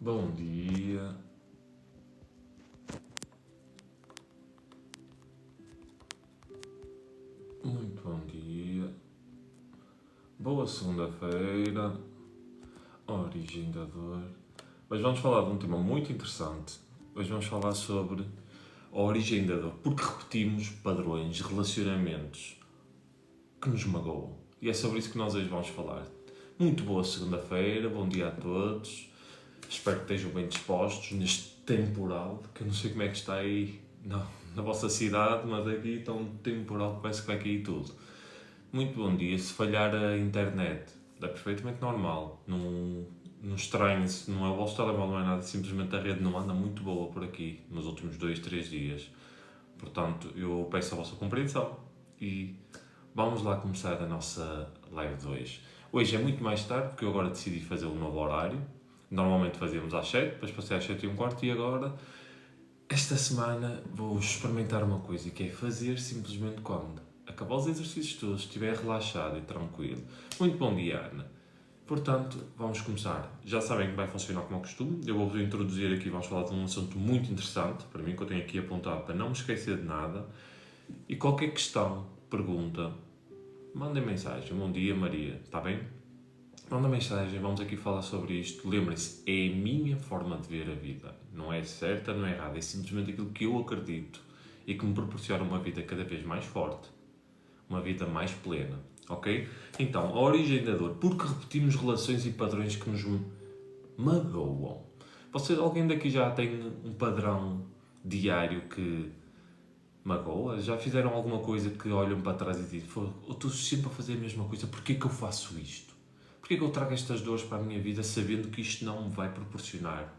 Bom dia. Muito bom dia. Boa segunda-feira. Origem da dor. Hoje vamos falar de um tema muito interessante. Hoje vamos falar sobre a origem da dor. Porque repetimos padrões, relacionamentos que nos magoam. E é sobre isso que nós hoje vamos falar. Muito boa segunda-feira. Bom dia a todos. Espero que estejam bem dispostos neste temporal, que eu não sei como é que está aí na vossa cidade, mas aqui está um temporal que parece que vai cair tudo. Muito bom dia. Se falhar a internet, é perfeitamente normal. Não estranhe-se, não é o vosso telemóvel, não é nada, simplesmente a rede não anda muito boa por aqui nos últimos 2, 3 dias. Portanto, eu peço a vossa compreensão e vamos lá começar a nossa live de hoje. Hoje é muito mais tarde, porque eu agora decidi fazer um novo horário. Normalmente fazíamos às 7, depois passei às 7h15 e agora, esta semana, vou experimentar uma coisa, que é fazer simplesmente quando acabar os exercícios todos, estiver relaxado e tranquilo. Muito bom dia, Ana. Portanto, vamos começar. Já sabem que vai funcionar como ao costume. Eu vou-vos introduzir aqui, vamos falar de um assunto muito interessante, para mim, que eu tenho aqui apontado para não me esquecer de nada. E qualquer questão, pergunta, mandem mensagem. Bom dia, Maria. Está bem? Manda mensagem, vamos aqui falar sobre isto. Lembrem-se, é a minha forma de ver a vida. Não é certa, não é errada. É simplesmente aquilo que eu acredito e que me proporciona uma vida cada vez mais forte. Uma vida mais plena. Ok? Então, a origem da dor. Porque repetimos relações e padrões que nos magoam. Alguém daqui já tem um padrão diário que magoa? Já fizeram alguma coisa que olham para trás e dizem: eu estou sempre a fazer a mesma coisa, porquê que eu faço isto? Porquê que eu trago estas dores para a minha vida sabendo que isto não me vai proporcionar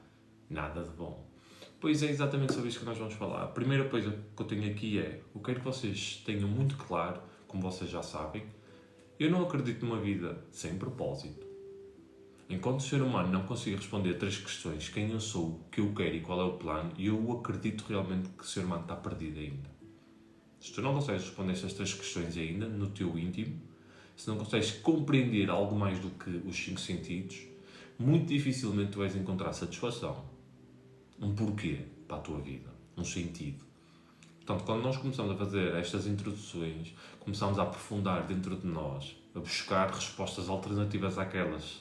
nada de bom? Pois é exatamente sobre isso que nós vamos falar. A primeira coisa que eu tenho aqui é: eu quero que vocês tenham muito claro, como vocês já sabem, eu não acredito numa vida sem propósito. Enquanto o ser humano não conseguir responder a 3 questões: quem eu sou, o que eu quero e qual é o plano, eu acredito realmente que o ser humano está perdido ainda. Se tu não consegues responder estas 3 questões ainda, no teu íntimo, se não consegues compreender algo mais do que os 5 sentidos, muito dificilmente tu vais encontrar satisfação. Um porquê para a tua vida. Um sentido. Portanto, quando nós começamos a fazer estas introduções, começamos a aprofundar dentro de nós, a buscar respostas alternativas àquelas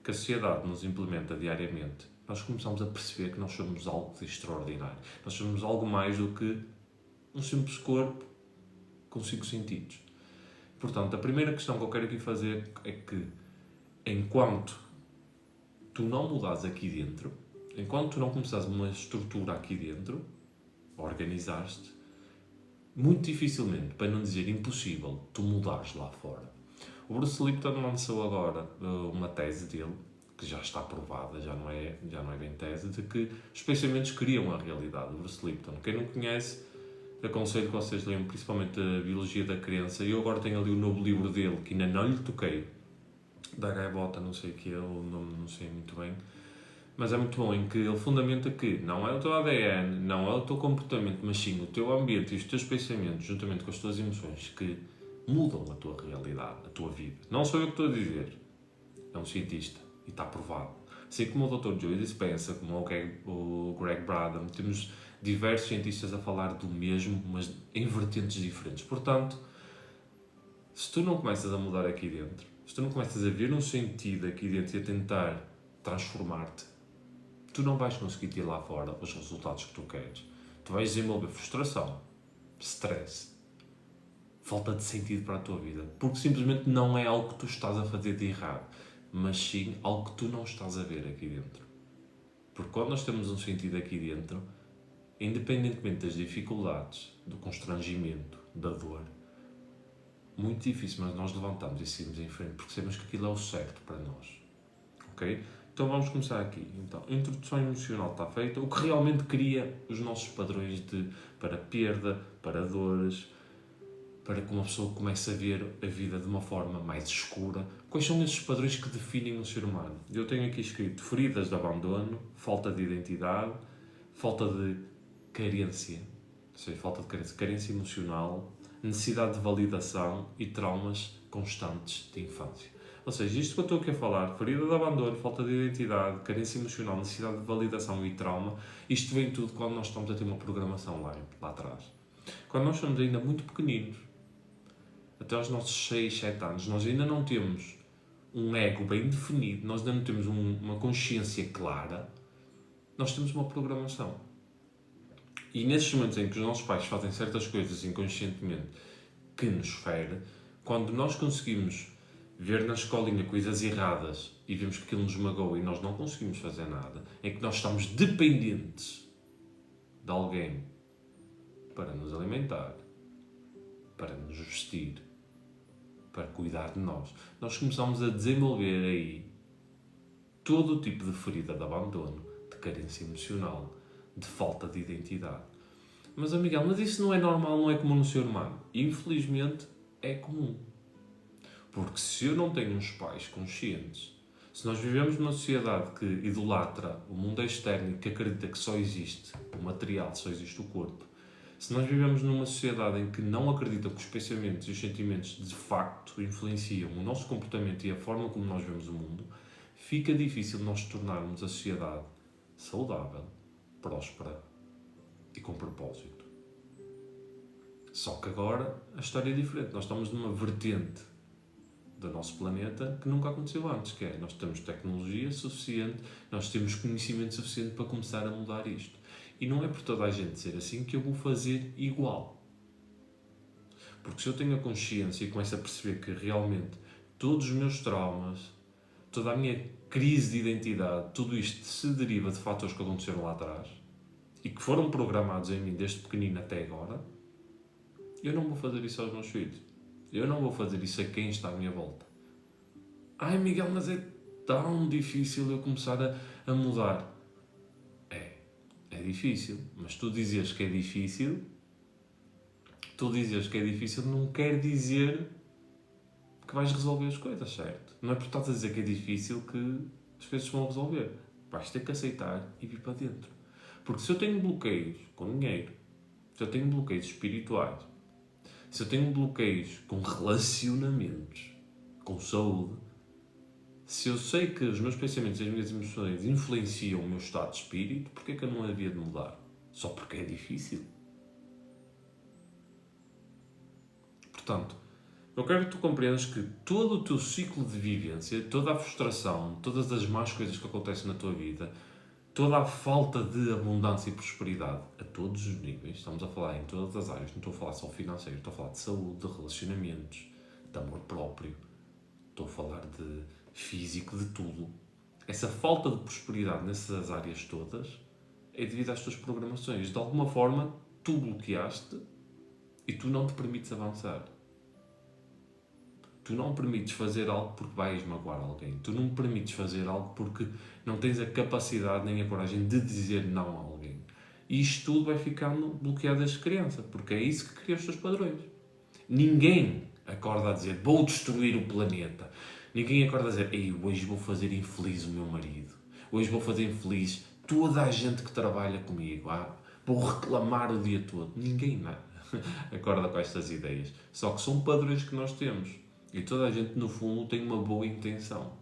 que a sociedade nos implementa diariamente, nós começamos a perceber que nós somos algo de extraordinário. Nós somos algo mais do que um simples corpo com 5 sentidos. Portanto, a primeira questão que eu quero aqui fazer é que, enquanto tu não mudares aqui dentro, enquanto tu não começares uma estrutura aqui dentro, a organizar-te, muito dificilmente, para não dizer impossível, tu mudares lá fora. O Bruce Lipton lançou agora uma tese dele, que já está provada, já não é bem tese, de que os pensamentos criam a realidade. O Bruce Lipton, quem não conhece, aconselho que vocês leiam principalmente a Biologia da Crença. Eu agora tenho ali o novo livro dele, que ainda não lhe toquei, da Gaivota, não sei o que é, o nome não sei muito bem, mas é muito bom, em que ele fundamenta que não é o teu ADN, não é o teu comportamento, mas sim o teu ambiente e os teus pensamentos, juntamente com as tuas emoções, que mudam a tua realidade, a tua vida. Não sou eu que estou a dizer, é um cientista e está provado. Assim como o Dr. Joe Dispenza, como o Greg Braden, temos diversos cientistas a falar do mesmo, mas em vertentes diferentes. Portanto, se tu não começas a mudar aqui dentro, se tu não começas a ver um sentido aqui dentro e a tentar transformar-te, tu não vais conseguir ter lá fora os resultados que tu queres. Tu vais desenvolver frustração, stress, falta de sentido para a tua vida, porque simplesmente não é algo que tu estás a fazer de errado, mas sim algo que tu não estás a ver aqui dentro. Porque quando nós temos um sentido aqui dentro, independentemente das dificuldades, do constrangimento, da dor, muito difícil, mas nós levantamos e seguimos em frente, porque sabemos que aquilo é o certo para nós. Ok? Então vamos começar aqui. Então, a introdução emocional está feita. O que realmente cria os nossos padrões para perda, para dores, para que uma pessoa comece a ver a vida de uma forma mais escura. Quais são esses padrões que definem o ser humano? Eu tenho aqui escrito feridas de abandono, falta de identidade, falta de carência, ou seja, falta de carência emocional, necessidade de validação e traumas constantes de infância. Ou seja, isto que eu estou aqui a falar, ferida de abandono, falta de identidade, carência emocional, necessidade de validação e trauma, isto vem tudo quando nós estamos a ter uma programação lá atrás. Quando nós somos ainda muito pequeninos, até aos nossos 6, 7 anos, nós ainda não temos um ego bem definido, nós ainda não temos uma consciência clara, nós temos uma programação. E nesses momentos em que os nossos pais fazem certas coisas inconscientemente que nos fere, quando nós conseguimos ver na escolinha coisas erradas e vemos que aquilo nos magoa e nós não conseguimos fazer nada, é que nós estamos dependentes de alguém para nos alimentar, para nos vestir, para cuidar de nós. Nós começamos a desenvolver aí todo o tipo de ferida de abandono, de carência emocional, de falta de identidade. Mas, Miguel, mas isso não é normal, não é comum no ser humano? Infelizmente, é comum. Porque se eu não tenho uns pais conscientes, se nós vivemos numa sociedade que idolatra o mundo externo e que acredita que só existe o material, só existe o corpo, se nós vivemos numa sociedade em que não acredita que os pensamentos e os sentimentos de facto influenciam o nosso comportamento e a forma como nós vemos o mundo, fica difícil nós tornarmos a sociedade saudável, próspera e com propósito. Só que agora a história é diferente. Nós estamos numa vertente do nosso planeta que nunca aconteceu antes, que é, nós temos tecnologia suficiente, nós temos conhecimento suficiente para começar a mudar isto. E não é por toda a gente ser assim que eu vou fazer igual. Porque se eu tenho a consciência e começo a perceber que realmente todos os meus traumas, toda a minha crise de identidade, tudo isto se deriva de fatores que aconteceram lá atrás e que foram programados em mim desde pequenino até agora, eu não vou fazer isso aos meus filhos. Eu não vou fazer isso a quem está à minha volta. Ai, Miguel, mas é tão difícil eu começar a mudar. É difícil. Mas tu dizeres que é difícil, não quer dizer que vais resolver as coisas, certo? Não é por estás a dizer que é difícil que as coisas vão resolver. Vais ter que aceitar e vir para dentro. Porque se eu tenho bloqueios com dinheiro, se eu tenho bloqueios espirituais, se eu tenho bloqueios com relacionamentos, com saúde, se eu sei que os meus pensamentos e as minhas emoções influenciam o meu estado de espírito, porquê é que eu não havia de mudar? Só porque é difícil? Portanto, eu quero que tu compreendas que todo o teu ciclo de vivência, toda a frustração, todas as más coisas que acontecem na tua vida, toda a falta de abundância e prosperidade a todos os níveis, estamos a falar em todas as áreas, não estou a falar só financeiro, estou a falar de saúde, de relacionamentos, de amor próprio, estou a falar de físico, de tudo. Essa falta de prosperidade nessas áreas todas é devido às tuas programações. De alguma forma, tu bloqueaste e tu não te permites avançar. Tu não permites fazer algo porque vais magoar alguém. Tu não permites fazer algo porque não tens a capacidade nem a coragem de dizer não a alguém. E isto tudo vai ficando bloqueado desde criança, porque é isso que cria os teus padrões. Ninguém acorda a dizer, vou destruir o planeta. Ninguém acorda a dizer, ei, hoje vou fazer infeliz o meu marido. Hoje vou fazer infeliz toda a gente que trabalha comigo. Vou reclamar o dia todo. Ninguém acorda com estas ideias. Só que são padrões que nós temos. E toda a gente, no fundo, tem uma boa intenção.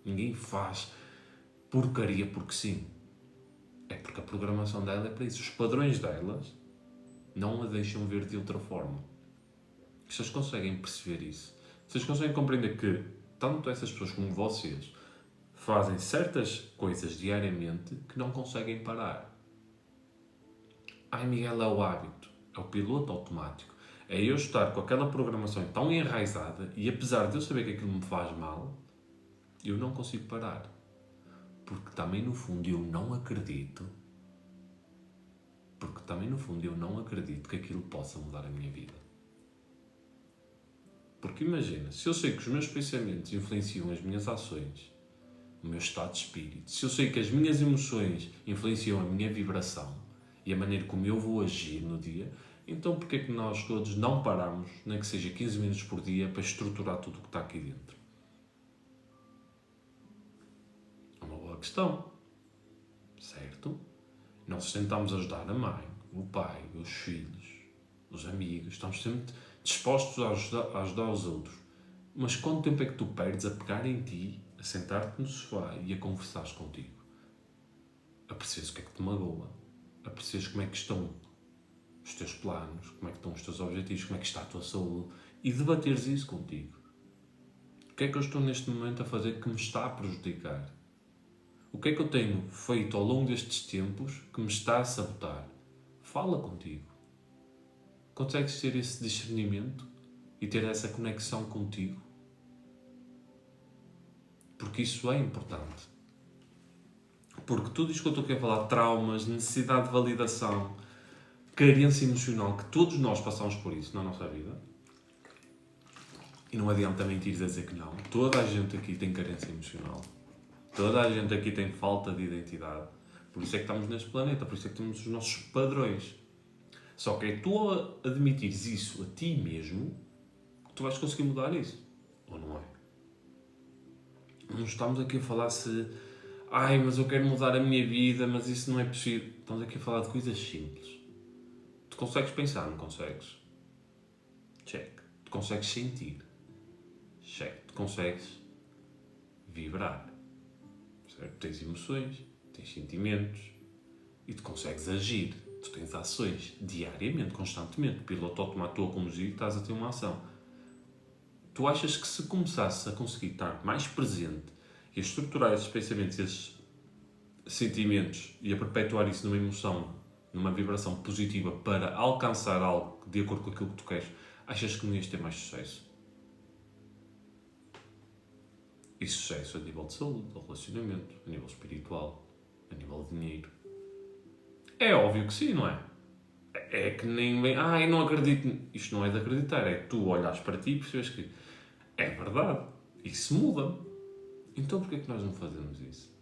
Ninguém faz porcaria porque sim. É porque a programação dela é para isso. Os padrões delas não a deixam ver de outra forma. Vocês conseguem perceber isso? Vocês conseguem compreender que tanto essas pessoas como vocês fazem certas coisas diariamente que não conseguem parar. Ai, Miguel, é o hábito. É o piloto automático. É eu estar com aquela programação tão enraizada e apesar de eu saber que aquilo me faz mal, eu não consigo parar. Porque também no fundo eu não acredito que aquilo possa mudar a minha vida. Porque imagina, se eu sei que os meus pensamentos influenciam as minhas ações, o meu estado de espírito, se eu sei que as minhas emoções influenciam a minha vibração e a maneira como eu vou agir no dia, então porquê é que nós todos não paramos, nem que seja 15 minutos por dia, para estruturar tudo o que está aqui dentro? É uma boa questão, certo? Nós tentamos ajudar a mãe, o pai, os filhos, os amigos, estamos sempre dispostos a ajudar os outros. Mas quanto tempo é que tu perdes a pegar em ti, a sentar-te no sofá e a conversares contigo? A perceberes o que é que te magoa, a perceberes como é que estão os teus planos, como é que estão os teus objetivos, como é que está a tua saúde e debateres isso contigo. O que é que eu estou neste momento a fazer que me está a prejudicar? O que é que eu tenho feito ao longo destes tempos que me está a sabotar? Fala contigo. Consegues ter esse discernimento e ter essa conexão contigo? Porque isso é importante. Porque tudo isto que eu estou aqui a falar, traumas, necessidade de validação, carência emocional, que todos nós passamos por isso na nossa vida, e não adianta mentir a dizer que não, toda a gente aqui tem carência emocional, toda a gente aqui tem falta de identidade, por isso é que estamos neste planeta, por isso é que temos os nossos padrões. Só que é tu admitires isso a ti mesmo que tu vais conseguir mudar isso, ou não é? Não estamos aqui a falar se mas eu quero mudar a minha vida, mas isso não é possível. Estamos aqui a falar de coisas simples. Tu consegues pensar, não consegues? Check. Tu consegues sentir? Check. Tu consegues vibrar? Certo? Tens emoções, tens sentimentos e tu consegues agir. Tu tens ações diariamente, constantemente. O piloto automático a conduzir, estás a ter uma ação. Tu achas que se começasses a conseguir estar mais presente e a estruturar esses pensamentos, esses sentimentos e a perpetuar isso numa emoção, numa vibração positiva para alcançar algo de acordo com aquilo que tu queres, achas que não ias ter mais sucesso? E sucesso a nível de saúde, de relacionamento, a nível espiritual, a nível de dinheiro. É óbvio que sim, não é? É que nem bem, eu não acredito. Isto não é de acreditar, é que tu olhas para ti e percebes que é verdade, isso muda. Então porquê é que nós não fazemos isso?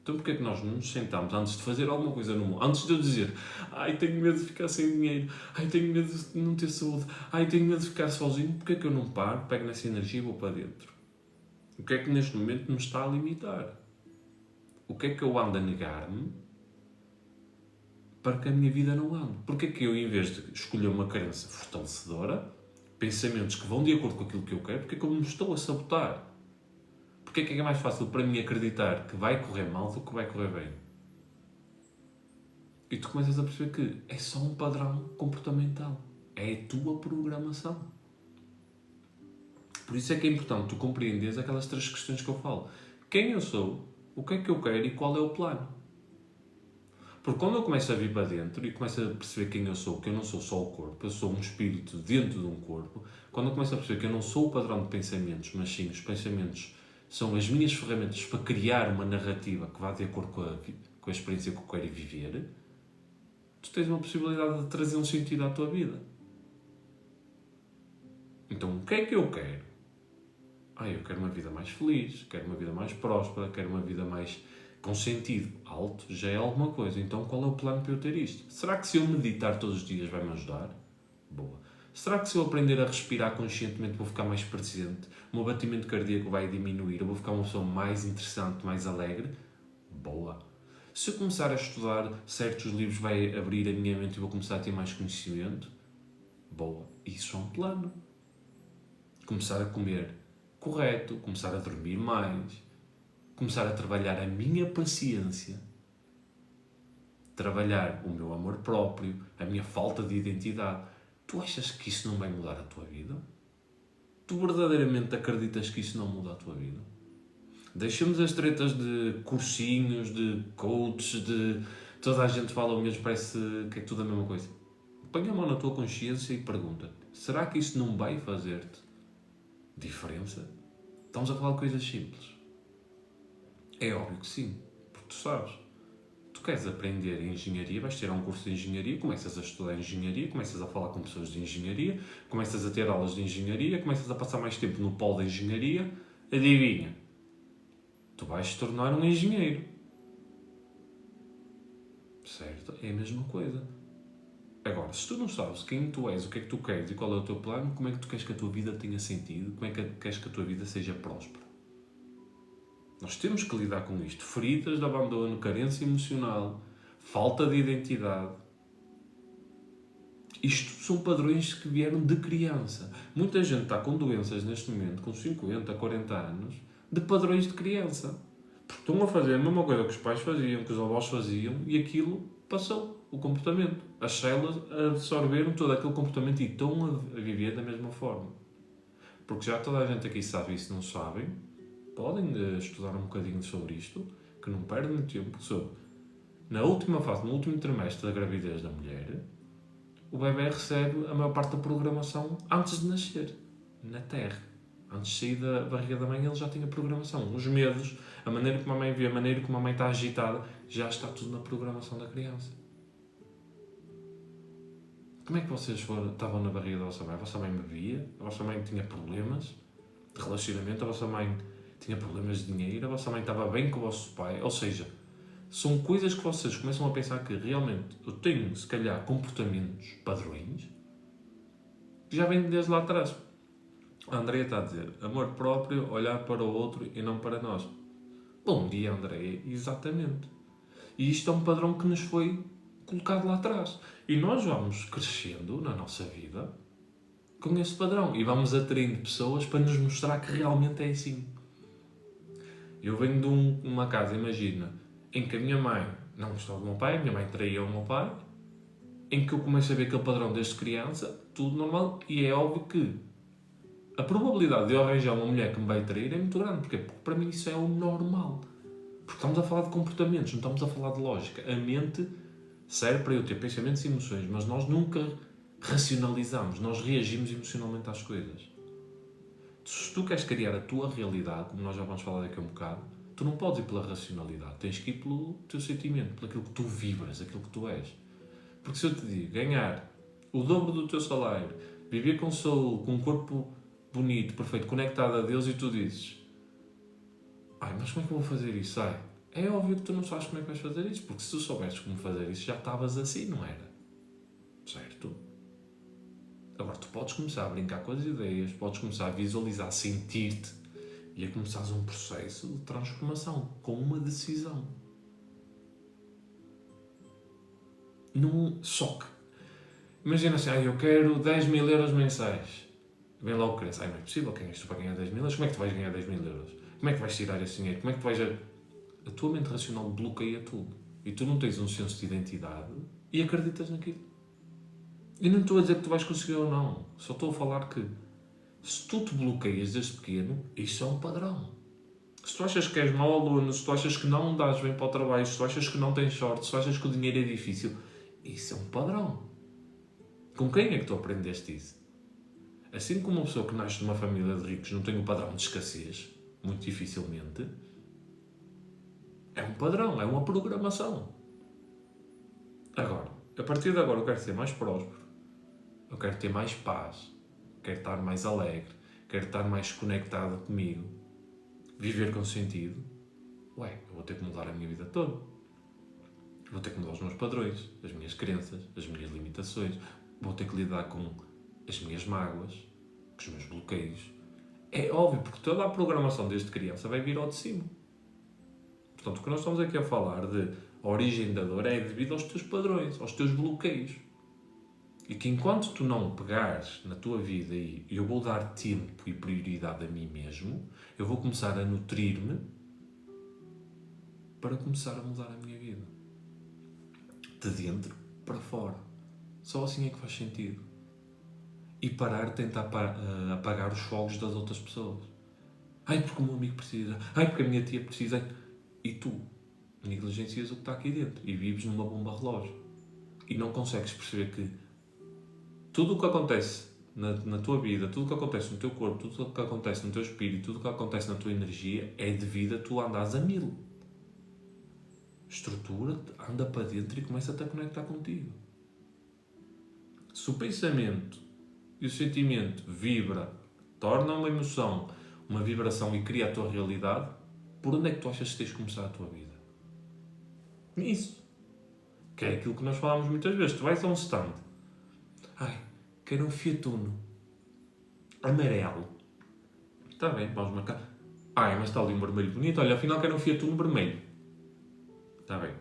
Então porquê é que nós não nos sentamos antes de fazer alguma coisa no mundo? Antes de eu dizer, tenho medo de ficar sem dinheiro, tenho medo de não ter saúde, tenho medo de ficar sozinho, porquê é que eu não paro, pego nessa energia e vou para dentro? O que é que neste momento me está a limitar? O que é que eu ando a negar-me para que a minha vida não ande? Porquê é que eu, em vez de escolher uma crença fortalecedora, pensamentos que vão de acordo com aquilo que eu quero, porquê é que eu me estou a sabotar? Porquê é que é mais fácil para mim acreditar que vai correr mal do que vai correr bem? E tu começas a perceber que é só um padrão comportamental. É a tua programação. Por isso é que é importante tu compreenderes aquelas 3 questões que eu falo. Quem eu sou, o que é que eu quero e qual é o plano? Porque quando eu começo a vir para dentro e começo a perceber quem eu sou, que eu não sou só o corpo, eu sou um espírito dentro de um corpo, quando eu começo a perceber que eu não sou o padrão de pensamentos, mas sim os pensamentos são as minhas ferramentas para criar uma narrativa que vá de acordo com a experiência que eu quero viver, tu tens uma possibilidade de trazer um sentido à tua vida. Então, o que é que eu quero? Eu quero uma vida mais feliz, quero uma vida mais próspera, quero uma vida mais com sentido alto, já é alguma coisa. Então, qual é o plano para eu ter isto? Será que se eu meditar todos os dias vai-me ajudar? Boa. Será que se eu aprender a respirar conscientemente vou ficar mais presente? O meu batimento cardíaco vai diminuir? Eu vou ficar uma pessoa mais interessante, mais alegre? Boa. Se eu começar a estudar certos livros vai abrir a minha mente e vou começar a ter mais conhecimento? Boa. Isso é um plano. Começar a comer correto, começar a dormir mais, começar a trabalhar a minha paciência, trabalhar o meu amor próprio, a minha falta de identidade. Tu achas que isso não vai mudar a tua vida? Tu verdadeiramente acreditas que isso não muda a tua vida? Deixamos as tretas de cursinhos, de coaches, de toda a gente fala o mesmo, parece que é tudo a mesma coisa. Põe a mão na tua consciência e pergunta-te, será que isso não vai fazer-te diferença? Estamos a falar de coisas simples. É óbvio que sim, porque tu sabes. Tu queres aprender engenharia, vais tirar um curso de engenharia, começas a estudar engenharia, começas a falar com pessoas de engenharia, começas a ter aulas de engenharia, começas a passar mais tempo no polo de engenharia, adivinha? Tu vais te tornar um engenheiro. Certo? É a mesma coisa. Agora, se tu não sabes quem tu és, o que é que tu queres e qual é o teu plano, como é que tu queres que a tua vida tenha sentido? Como é que queres que a tua vida seja próspera? Nós temos que lidar com isto. Feridas de abandono, carência emocional, falta de identidade. Isto são padrões que vieram de criança. Muita gente está com doenças neste momento, com 50, 40 anos, de padrões de criança. Porque estão a fazer a mesma coisa que os pais faziam, que os avós faziam, e aquilo passou, o comportamento. As células absorveram todo aquele comportamento e estão a viver da mesma forma. Porque já toda a gente aqui sabe, e se não sabem, podem estudar um bocadinho sobre isto, que não perdem tempo, sobre na última fase, no último trimestre da gravidez da mulher, o bebê recebe a maior parte da programação antes de nascer, na Terra. Antes de sair da barriga da mãe, ele já tinha programação. Os medos, a maneira como a mãe vê, a maneira como a mãe está agitada, já está tudo na programação da criança. Como é que vocês estavam na barriga da vossa mãe? A vossa mãe bebia? A vossa mãe tinha problemas de relacionamento? A vossa mãe tinha problemas de dinheiro? A vossa mãe estava bem com o vosso pai? Ou seja, são coisas que vocês começam a pensar que realmente eu tenho, se calhar, comportamentos, padrões, que já vêm desde lá atrás. A Andrea está a dizer, amor próprio, olhar para o outro e não para nós. Bom dia, Andrea, exatamente. E isto é um padrão que nos foi colocado lá atrás. E nós vamos crescendo na nossa vida com esse padrão. E vamos atraindo pessoas para nos mostrar que realmente é assim. Eu venho de uma casa, imagina, em que a minha mãe não gostava do meu pai, a minha mãe traía o meu pai, em que eu começo a ver aquele padrão desde criança, tudo normal, e é óbvio que a probabilidade de eu arranjar uma mulher que me vai trair é muito grande. Porquê? Porque para mim isso é o normal. Porque estamos a falar de comportamentos, não estamos a falar de lógica. A mente serve para eu ter pensamentos e emoções, mas nós nunca racionalizamos, nós reagimos emocionalmente às coisas. Se tu queres criar a tua realidade, como nós já vamos falar daqui a um bocado, tu não podes ir pela racionalidade, tens que ir pelo teu sentimento, pelo aquilo que tu vibras, aquilo que tu és. Porque se eu te digo, ganhar o dobro do teu salário, viver com saúde, com um corpo bonito, perfeito, conectado a Deus, e tu dizes, mas como é que eu vou fazer isso? É óbvio que tu não sabes como é que vais fazer isso, porque se tu soubesses como fazer isso, já estavas assim, não era? Certo? Agora, tu podes começar a brincar com as ideias, podes começar a visualizar, sentir-te, e a começares um processo de transformação, com uma decisão. Não, só que, imagina assim, eu quero 10 mil euros mensais. Vem logo o crença, não é possível, quem és tu para ganhar 10 mil euros? Como é que tu vais ganhar 10 mil euros? Como é que vais tirar esse dinheiro? Como é que tu vais... A tua mente racional bloqueia tudo. E tu não tens um senso de identidade e acreditas naquilo. E não estou a dizer que tu vais conseguir ou não. Só estou a falar que se tu te bloqueias desde pequeno, isso é um padrão. Se tu achas que és mau aluno, se tu achas que não dás bem para o trabalho, se tu achas que não tens sorte, se tu achas que o dinheiro é difícil, isso é um padrão. Com quem é que tu aprendeste isso? Assim como uma pessoa que nasce de uma família de ricos não tem o padrão de escassez, muito dificilmente, é um padrão, é uma programação. Agora, a partir de agora eu quero ser mais próspero, eu quero ter mais paz, quero estar mais alegre, quero estar mais conectado comigo, viver com sentido. Eu vou ter que mudar a minha vida toda. Vou ter que mudar os meus padrões, as minhas crenças, as minhas limitações. Vou ter que lidar com as minhas mágoas, com os meus bloqueios. É óbvio, porque toda a programação desde criança vai vir ao de cima. Portanto, o que nós estamos aqui a falar de a origem da dor é devido aos teus padrões, aos teus bloqueios. E que enquanto tu não pegares na tua vida e eu vou dar tempo e prioridade a mim mesmo, eu vou começar a nutrir-me para começar a mudar a minha vida. De dentro para fora. Só assim é que faz sentido. E parar de tentar apagar os fogos das outras pessoas. Porque o meu amigo precisa. Porque a minha tia precisa. E tu negligencias o que está aqui dentro. E vives numa bomba relógio. E não consegues perceber que tudo o que acontece na tua vida, tudo o que acontece no teu corpo, tudo o que acontece no teu espírito, tudo o que acontece na tua energia é devido a tu andares a 1000. Estrutura-te, anda para dentro e começa-te a conectar contigo. Se o pensamento e o sentimento vibra, torna uma emoção, uma vibração e cria a tua realidade, por onde é que tu achas que tens de começar a tua vida? Isso. Que é aquilo que nós falamos muitas vezes. Tu vais a um stand. Quero um Fiat Uno amarelo. Está bem, vamos marcar. Mas está ali um vermelho bonito. Olha, afinal quero um Fiat Uno vermelho. Está bem.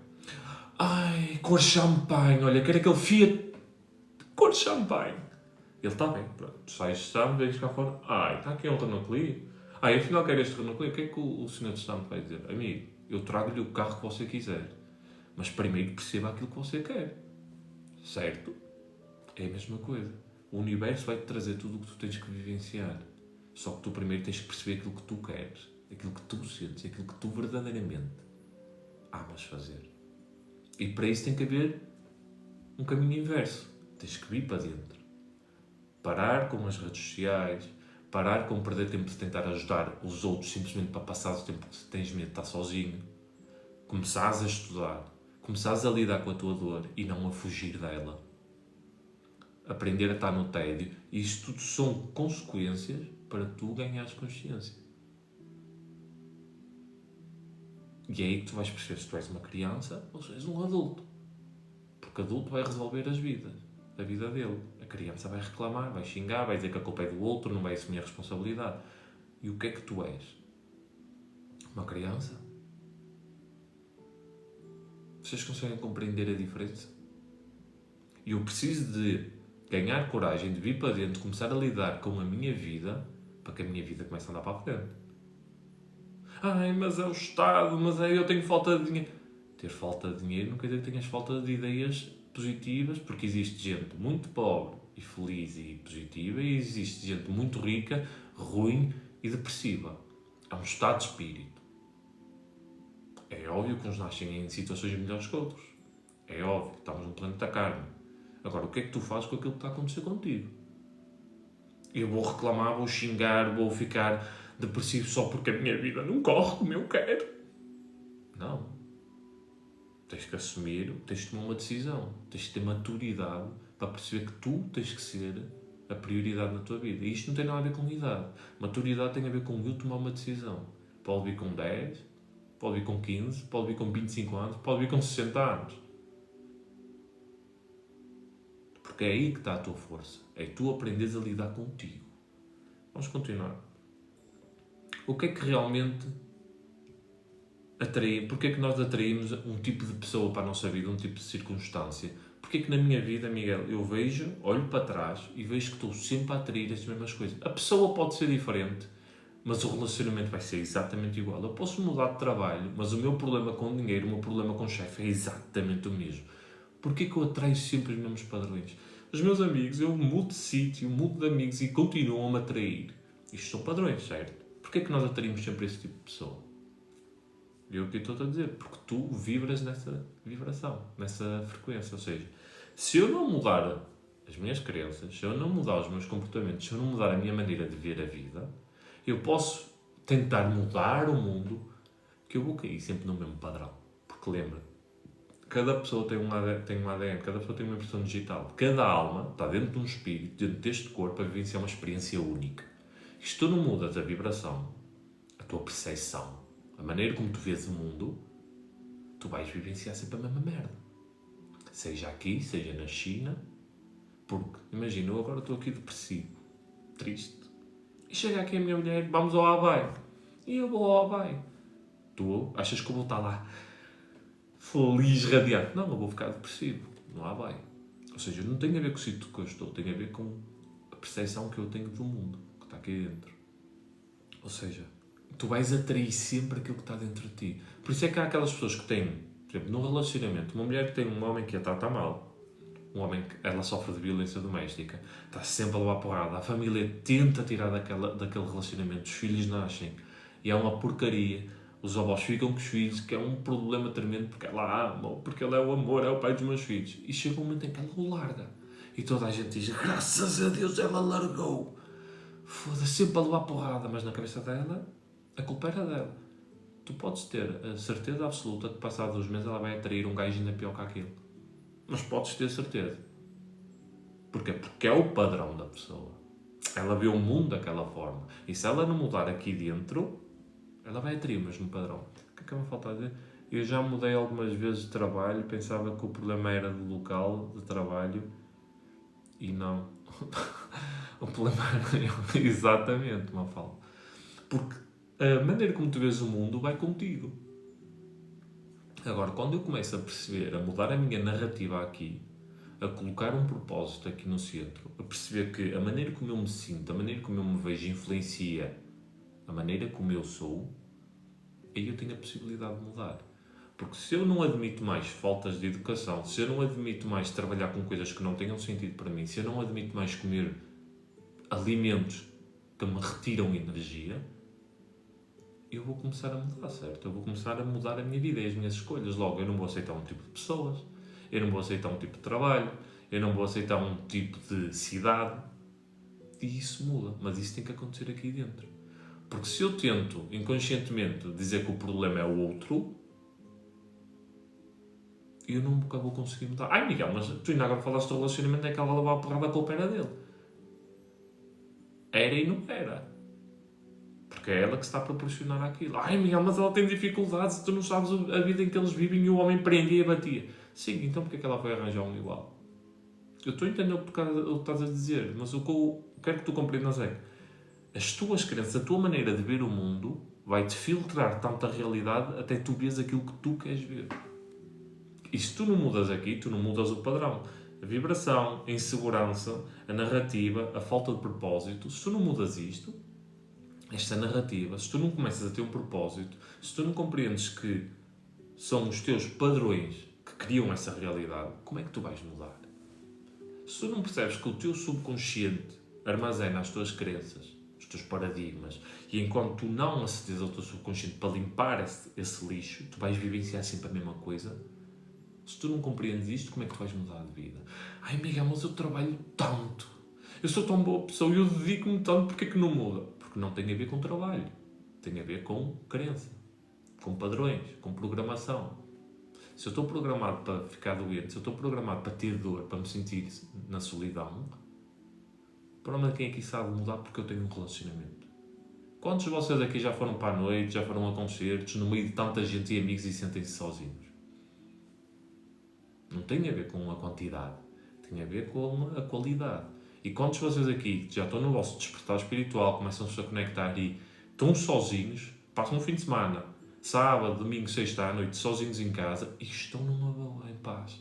Cor champanhe. Olha, quero aquele Fiat... cor de champanhe. Ele está bem, pronto. Tu sais de stand, vens cá fora. Está aqui um Renault Clio. Afinal quero este Renault Clio. O que é que o senhor de stand vai dizer? Amigo, eu trago-lhe o carro que você quiser. Mas primeiro perceba aquilo que você quer. Certo? É a mesma coisa. O universo vai-te trazer tudo o que tu tens que vivenciar. Só que tu primeiro tens que perceber aquilo que tu queres. Aquilo que tu sentes. Aquilo que tu verdadeiramente amas fazer. E para isso tem que haver um caminho inverso. Tens que vir para dentro. Parar com as redes sociais. Parar com perder tempo de tentar ajudar os outros simplesmente para passar o tempo que tens medo de estar sozinho. Começares a estudar. Começares a lidar com a tua dor e não a fugir dela. Aprender a estar no tédio. E isto tudo são consequências para tu ganhares consciência. E é aí que tu vais perceber se tu és uma criança ou se és um adulto. Porque adulto vai resolver a vida dele. A criança vai reclamar, vai xingar, vai dizer que a culpa é do outro, não vai assumir a responsabilidade. E o que é que tu és? Uma criança? Vocês conseguem compreender a diferença? E eu preciso de ganhar coragem, de vir para dentro, começar a lidar com a minha vida, para que a minha vida comece a andar para a frente. Mas é o Estado, mas eu tenho falta de dinheiro. Ter falta de dinheiro não quer dizer que tenhas falta de ideias positivas, porque existe gente muito pobre e feliz e positiva, e existe gente muito rica, ruim e depressiva. É um estado de espírito. É óbvio que uns nascem em situações melhores que outros. É óbvio que estamos num planeta carne. Agora, o que é que tu fazes com aquilo que está a acontecer contigo? Eu vou reclamar, vou xingar, vou ficar depressivo só porque a minha vida não corre como eu quero. Não. Tens que assumir, tens de tomar uma decisão. Tens de ter maturidade para perceber que tu tens que ser a prioridade na tua vida. E isto não tem nada a ver com idade. Maturidade tem a ver com eu tomar uma decisão. Pode vir com 10, pode vir com 15, pode vir com 25 anos, pode vir com 60 anos. Porque é aí que está a tua força. É tu aprenderes a lidar contigo. Vamos continuar. O que é que realmente atrai? Porquê é que nós atraímos um tipo de pessoa para a nossa vida, um tipo de circunstância? Porquê é que na minha vida, Miguel, eu vejo, olho para trás e vejo que estou sempre a atrair as mesmas coisas? A pessoa pode ser diferente, mas o relacionamento vai ser exatamente igual. Eu posso mudar de trabalho, mas o meu problema com o dinheiro, o meu problema com o chefe é exatamente o mesmo. Porquê que eu atraio sempre os mesmos padrões? Os meus amigos, eu mudo de sítio, mudo de amigos e continuam a me atrair. Isto são padrões, certo? Porquê que nós atraímos sempre esse tipo de pessoa? Eu aqui estou a dizer, porque tu vibras nessa vibração, nessa frequência. Ou seja, se eu não mudar as minhas crenças, se eu não mudar os meus comportamentos, se eu não mudar a minha maneira de ver a vida, eu posso tentar mudar o mundo, que eu vou cair sempre no mesmo padrão. Porque lembra, cada pessoa tem um ADN, cada pessoa tem uma impressão digital. Cada alma está dentro de um espírito, dentro deste corpo, a vivenciar uma experiência única. E se tu não mudas a vibração, a tua percepção, a maneira como tu vês o mundo, tu vais vivenciar sempre a mesma merda. Seja aqui, seja na China. Porque, imagina, eu agora estou aqui depressivo, triste. E chega aqui a minha mulher, vamos ao Havaí. E eu vou ao Havaí. Tu achas que eu vou estar lá feliz, radiante? Não, eu vou ficar depressivo no Havaí. Ou seja, não tem a ver com o sítio que eu estou, tem a ver com a percepção que eu tenho do mundo, que está aqui dentro. Ou seja, tu vais atrair sempre aquilo que está dentro de ti. Por isso é que há aquelas pessoas que têm, por exemplo, num relacionamento, uma mulher que tem um homem que a trata mal, um homem que ela sofre de violência doméstica, está sempre a levar porrada, a família tenta tirar daquele relacionamento, os filhos nascem e é uma porcaria, os avós ficam com os filhos, que é um problema tremendo, porque ela ama, porque ele é o amor, é o pai dos meus filhos, e chega um momento em que ela o larga e toda a gente diz, graças a Deus ela largou, foda-se, sempre a levar porrada, mas na cabeça dela a culpa era dela. Tu podes ter a certeza absoluta que passados uns meses ela vai atrair um gajo ainda pior que aquilo. Mas podes ter certeza. Porquê? Porque é o padrão da pessoa. Ela vê o mundo daquela forma. E se ela não mudar aqui dentro, ela vai atrair o mesmo padrão. O que é que me falta a dizer? Eu já mudei algumas vezes de trabalho, pensava que o problema era do local de trabalho e não. O problema era eu. Exatamente, uma fala. Porque a maneira como tu vês o mundo vai contigo. Agora, quando eu começo a perceber, a mudar a minha narrativa aqui, a colocar um propósito aqui no centro, a perceber que a maneira como eu me sinto, a maneira como eu me vejo influencia a maneira como eu sou, aí eu tenho a possibilidade de mudar. Porque se eu não admito mais faltas de educação, se eu não admito mais trabalhar com coisas que não tenham sentido para mim, se eu não admito mais comer alimentos que me retiram energia, eu vou começar a mudar, certo? Eu vou começar a mudar a minha vida e as minhas escolhas. Logo, eu não vou aceitar um tipo de pessoas, eu não vou aceitar um tipo de trabalho, eu não vou aceitar um tipo de cidade. E isso muda, mas isso tem que acontecer aqui dentro. Porque se eu tento, inconscientemente, dizer que o problema é o outro, eu nunca vou conseguir mudar. Ai, Miguel, mas tu ainda agora falaste do relacionamento, é que ela levava a porrada, a culpa era dele. Era e não era. Porque é ela que está a proporcionar aquilo. Ai, Miguel, mas ela tem dificuldades, tu não sabes a vida em que eles vivem e o homem prendia e batia. Sim, então porque é que ela foi arranjar um igual? Eu estou a entender o que tu estás a dizer, mas o que eu quero que tu compreendas é que as tuas crenças, a tua maneira de ver o mundo vai-te filtrar tanto a realidade até tu vês aquilo que tu queres ver. E se tu não mudas aqui, tu não mudas o padrão. A vibração, a insegurança, a narrativa, a falta de propósito. Se tu não mudas isto, esta narrativa, se tu não começas a ter um propósito, se tu não compreendes que são os teus padrões que criam essa realidade, como é que tu vais mudar? Se tu não percebes que o teu subconsciente armazena as tuas crenças, os teus paradigmas, e enquanto tu não acederes ao teu subconsciente para limpar esse lixo, tu vais vivenciar sempre a mesma coisa. Se tu não compreendes isto, como é que tu vais mudar de vida? Ai, Miguel, mas eu trabalho tanto. Eu sou tão boa pessoa e eu dedico-me tanto, porque é que não muda? Porque não tem a ver com trabalho. Tem a ver com crença, com padrões, com programação. Se eu estou programado para ficar doente, se eu estou programado para ter dor, para me sentir na solidão, para onde quem aqui sabe mudar porque eu tenho um relacionamento? Quantos de vocês aqui já foram para a noite, já foram a concertos, no meio de tanta gente e amigos e sentem-se sozinhos? Não tem a ver com a quantidade, tem a ver com a qualidade. E quantos de vocês aqui já estão no vosso despertar espiritual, começam-se a conectar e estão sozinhos, passam um fim de semana, sábado, domingo, sexta à noite, sozinhos em casa e estão numa boa, em paz.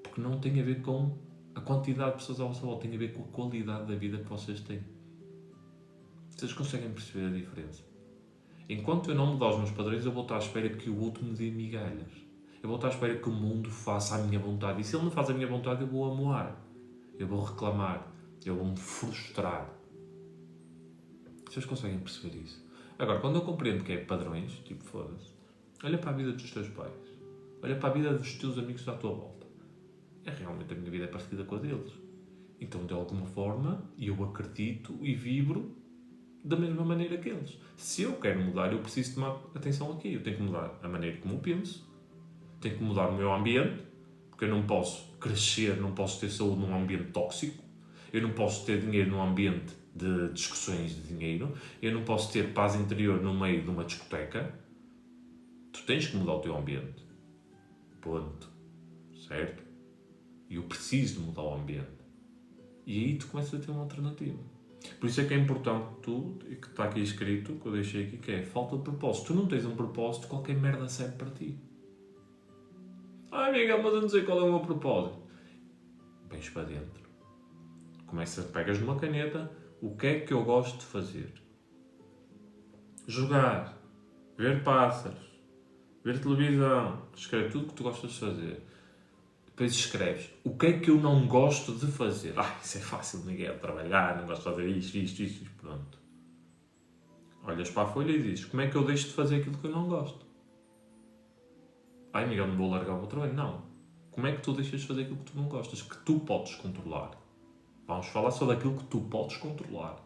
Porque não tem a ver com a quantidade de pessoas à vossa volta, tem a ver com a qualidade da vida que vocês têm. Vocês conseguem perceber a diferença? Enquanto eu não mudar os meus padrões, eu vou estar à espera que o outro me dê migalhas. Eu vou estar à espera que o mundo faça a minha vontade. E se ele não faz a minha vontade, eu vou amoar. Eu vou reclamar. Eu vou me frustrar. Vocês conseguem perceber isso? Agora, quando eu compreendo que é padrões, tipo, foda-se, olha para a vida dos teus pais. Olha para a vida dos teus amigos à tua volta. É realmente a minha vida é parecida com a deles. Então, de alguma forma, eu acredito e vibro da mesma maneira que eles. Se eu quero mudar, eu preciso tomar atenção aqui. Eu tenho que mudar a maneira como eu penso. Tenho que mudar o meu ambiente, porque eu não posso crescer, não posso ter saúde num ambiente tóxico, eu não posso ter dinheiro num ambiente de discussões de dinheiro, eu não posso ter paz interior no meio de uma discoteca. Tu tens que mudar o teu ambiente. Ponto. Certo? E eu preciso de mudar o ambiente. E aí tu começas a ter uma alternativa. Por isso é que é importante tu, e que está aqui escrito, que eu deixei aqui, que é falta de propósito. Tu não tens um propósito, qualquer merda serve para ti. Ai, Miguel, mas eu não sei qual é o meu propósito. Vens para dentro. Pegas numa caneta, o que é que eu gosto de fazer? Jogar, ver pássaros, ver televisão, escreve tudo o que tu gostas de fazer. Depois escreves, o que é que eu não gosto de fazer? Isso é fácil, Miguel, trabalhar, não gosto de fazer isto, pronto. Olhas para a folha e dizes, como é que eu deixo de fazer aquilo que eu não gosto? Ai, Miguel, não vou largar o meu trabalho. Não. Como é que tu deixas de fazer aquilo que tu não gostas? Que tu podes controlar. Vamos falar só daquilo que tu podes controlar.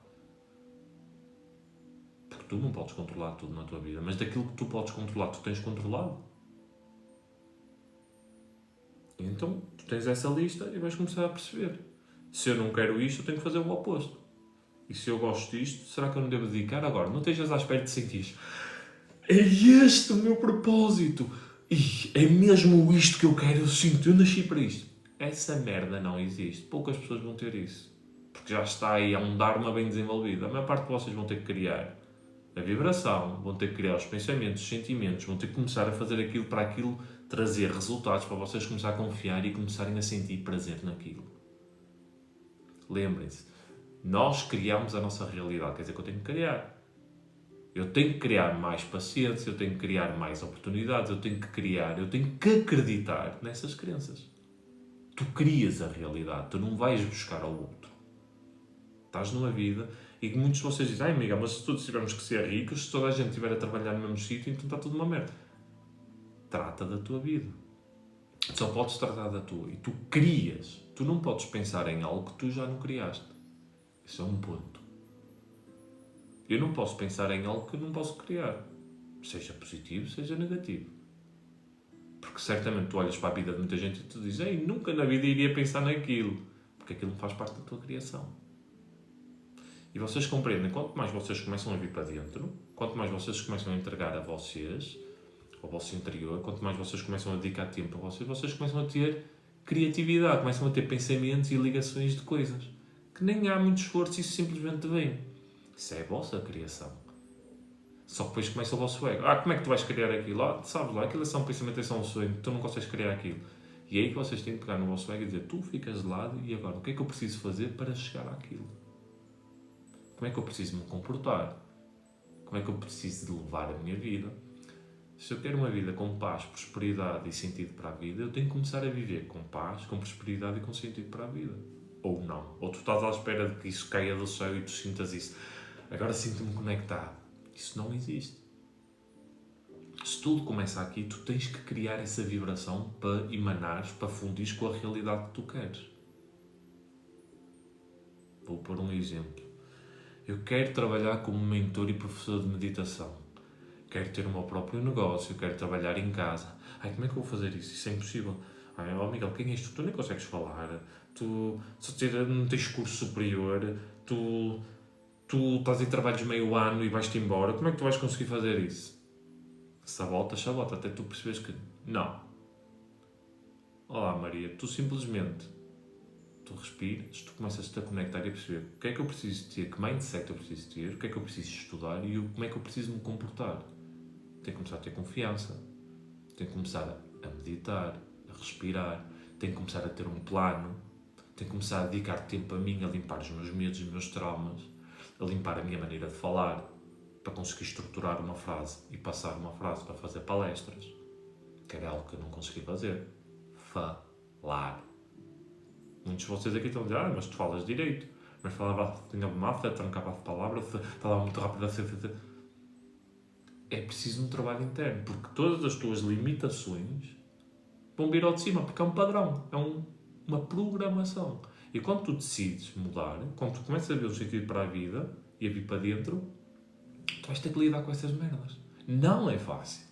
Porque tu não podes controlar tudo na tua vida. Mas daquilo que tu podes controlar, tu tens controlado. E então, tu tens essa lista e vais começar a perceber. Se eu não quero isto, eu tenho que fazer o oposto. E se eu gosto disto, será que eu não devo dedicar? Agora, não estejas à espera de sentir. É este o meu propósito. E é mesmo isto que eu quero, eu sinto, eu nasci para isto. Essa merda não existe. Poucas pessoas vão ter isso. Porque já está aí a um Dharma bem desenvolvido. A maior parte de vocês vão ter que criar a vibração, vão ter que criar os pensamentos, os sentimentos, vão ter que começar a fazer aquilo para aquilo trazer resultados para vocês começarem a confiar e começarem a sentir prazer naquilo. Lembrem-se, nós criamos a nossa realidade, quer dizer que eu tenho que criar. Eu tenho que criar mais paciência, eu tenho que criar mais oportunidades, eu tenho que acreditar nessas crenças. Tu crias a realidade, tu não vais buscar ao outro. Estás numa vida e que muitos de vocês dizem, Miguel, mas se todos tivermos que ser ricos, se toda a gente estiver a trabalhar no mesmo sítio, então está tudo uma merda. Trata da tua vida. Só podes tratar da tua. E tu crias. Tu não podes pensar em algo que tu já não criaste. Isso é um ponto. Eu não posso pensar em algo que eu não posso criar. Seja positivo, seja negativo. Porque certamente tu olhas para a vida de muita gente e tu dizes, ei, nunca na vida iria pensar naquilo. Porque aquilo não faz parte da tua criação. E vocês compreendem, quanto mais vocês começam a vir para dentro, quanto mais vocês começam a entregar a vocês, ao vosso interior, quanto mais vocês começam a dedicar tempo a vocês, vocês começam a ter criatividade, começam a ter pensamentos e ligações de coisas. Que nem há muito esforço, isso simplesmente vem. Isso é a vossa criação. Só que depois começa o vosso ego. Como é que tu vais criar aquilo? Sabes lá, aquilo é só um pensamento, é só um sonho, tu não consegues criar aquilo. E é aí que vocês têm que pegar no vosso ego e dizer, tu ficas de lado e agora, o que é que eu preciso fazer para chegar àquilo? Como é que eu preciso me comportar? Como é que eu preciso de levar a minha vida? Se eu quero uma vida com paz, prosperidade e sentido para a vida, eu tenho que começar a viver com paz, com prosperidade e com sentido para a vida. Ou não. Ou tu estás à espera de que isso caia do céu e tu sintas isso. Agora sinto-me conectado. Isso não existe. Se tudo começa aqui, tu tens que criar essa vibração para emanares, para fundires com a realidade que tu queres. Vou pôr um exemplo. Eu quero trabalhar como mentor e professor de meditação. Quero ter o meu próprio negócio, quero trabalhar em casa. Como é que eu vou fazer isso? Isso é impossível. Miguel, quem és tu? Tu nem consegues falar. Tu não tens curso superior. Tu estás em trabalhos meio ano e vais-te embora. Como é que tu vais conseguir fazer isso? Sabota, até tu percebes que não. Olá Maria, tu simplesmente tu respiras, tu começas-te a conectar e a perceber o que é que eu preciso ter, que mindset eu preciso ter, o que é que eu preciso estudar e como é que eu preciso me comportar. Tenho que começar a ter confiança, tenho que começar a meditar, a respirar, tenho que começar a ter um plano, tenho que começar a dedicar tempo a mim, a limpar os meus medos, os meus traumas, a limpar a minha maneira de falar, para conseguir estruturar uma frase e passar uma frase para fazer palestras, que era algo que eu não consegui fazer. Falar. Muitos de vocês aqui estão a dizer, mas tu falas direito, mas falava, tinha uma fé, trancava as palavras, falava muito rápido a ser. É preciso um trabalho interno, porque todas as tuas limitações vão vir ao de cima, porque é um padrão, é uma programação. E quando tu decides mudar, quando tu começas a ver o sentido para a vida e a vir para dentro, tu vais ter que lidar com essas merdas. Não é fácil,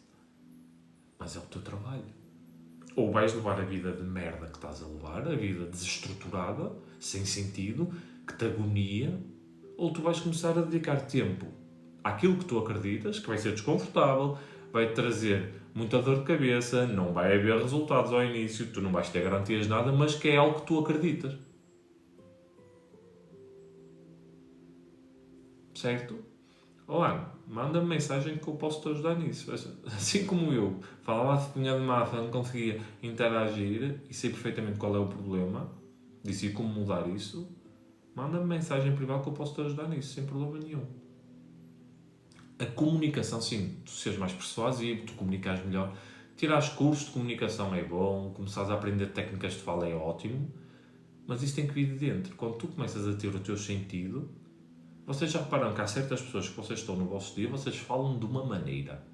mas é o teu trabalho. Ou vais levar a vida de merda que estás a levar, a vida desestruturada, sem sentido, que te agonia, ou tu vais começar a dedicar tempo àquilo que tu acreditas, que vai ser desconfortável, vai-te trazer muita dor de cabeça, não vai haver resultados ao início, tu não vais ter garantias de nada, mas que é algo que tu acreditas. Certo? Olá, manda-me mensagem que eu posso te ajudar nisso. Assim como eu falava de punha de massa, não conseguia interagir e sei perfeitamente qual é o problema, disse como mudar isso, manda-me mensagem privada que eu posso te ajudar nisso, sem problema nenhum. A comunicação, sim, tu seres mais persuasivo, tu comunicares melhor, tirares cursos de comunicação é bom, começares a aprender técnicas de fala é ótimo, mas isso tem que vir de dentro. Quando tu começas a ter o teu sentido, vocês já repararam que há certas pessoas que vocês estão no vosso dia, vocês falam de uma maneira.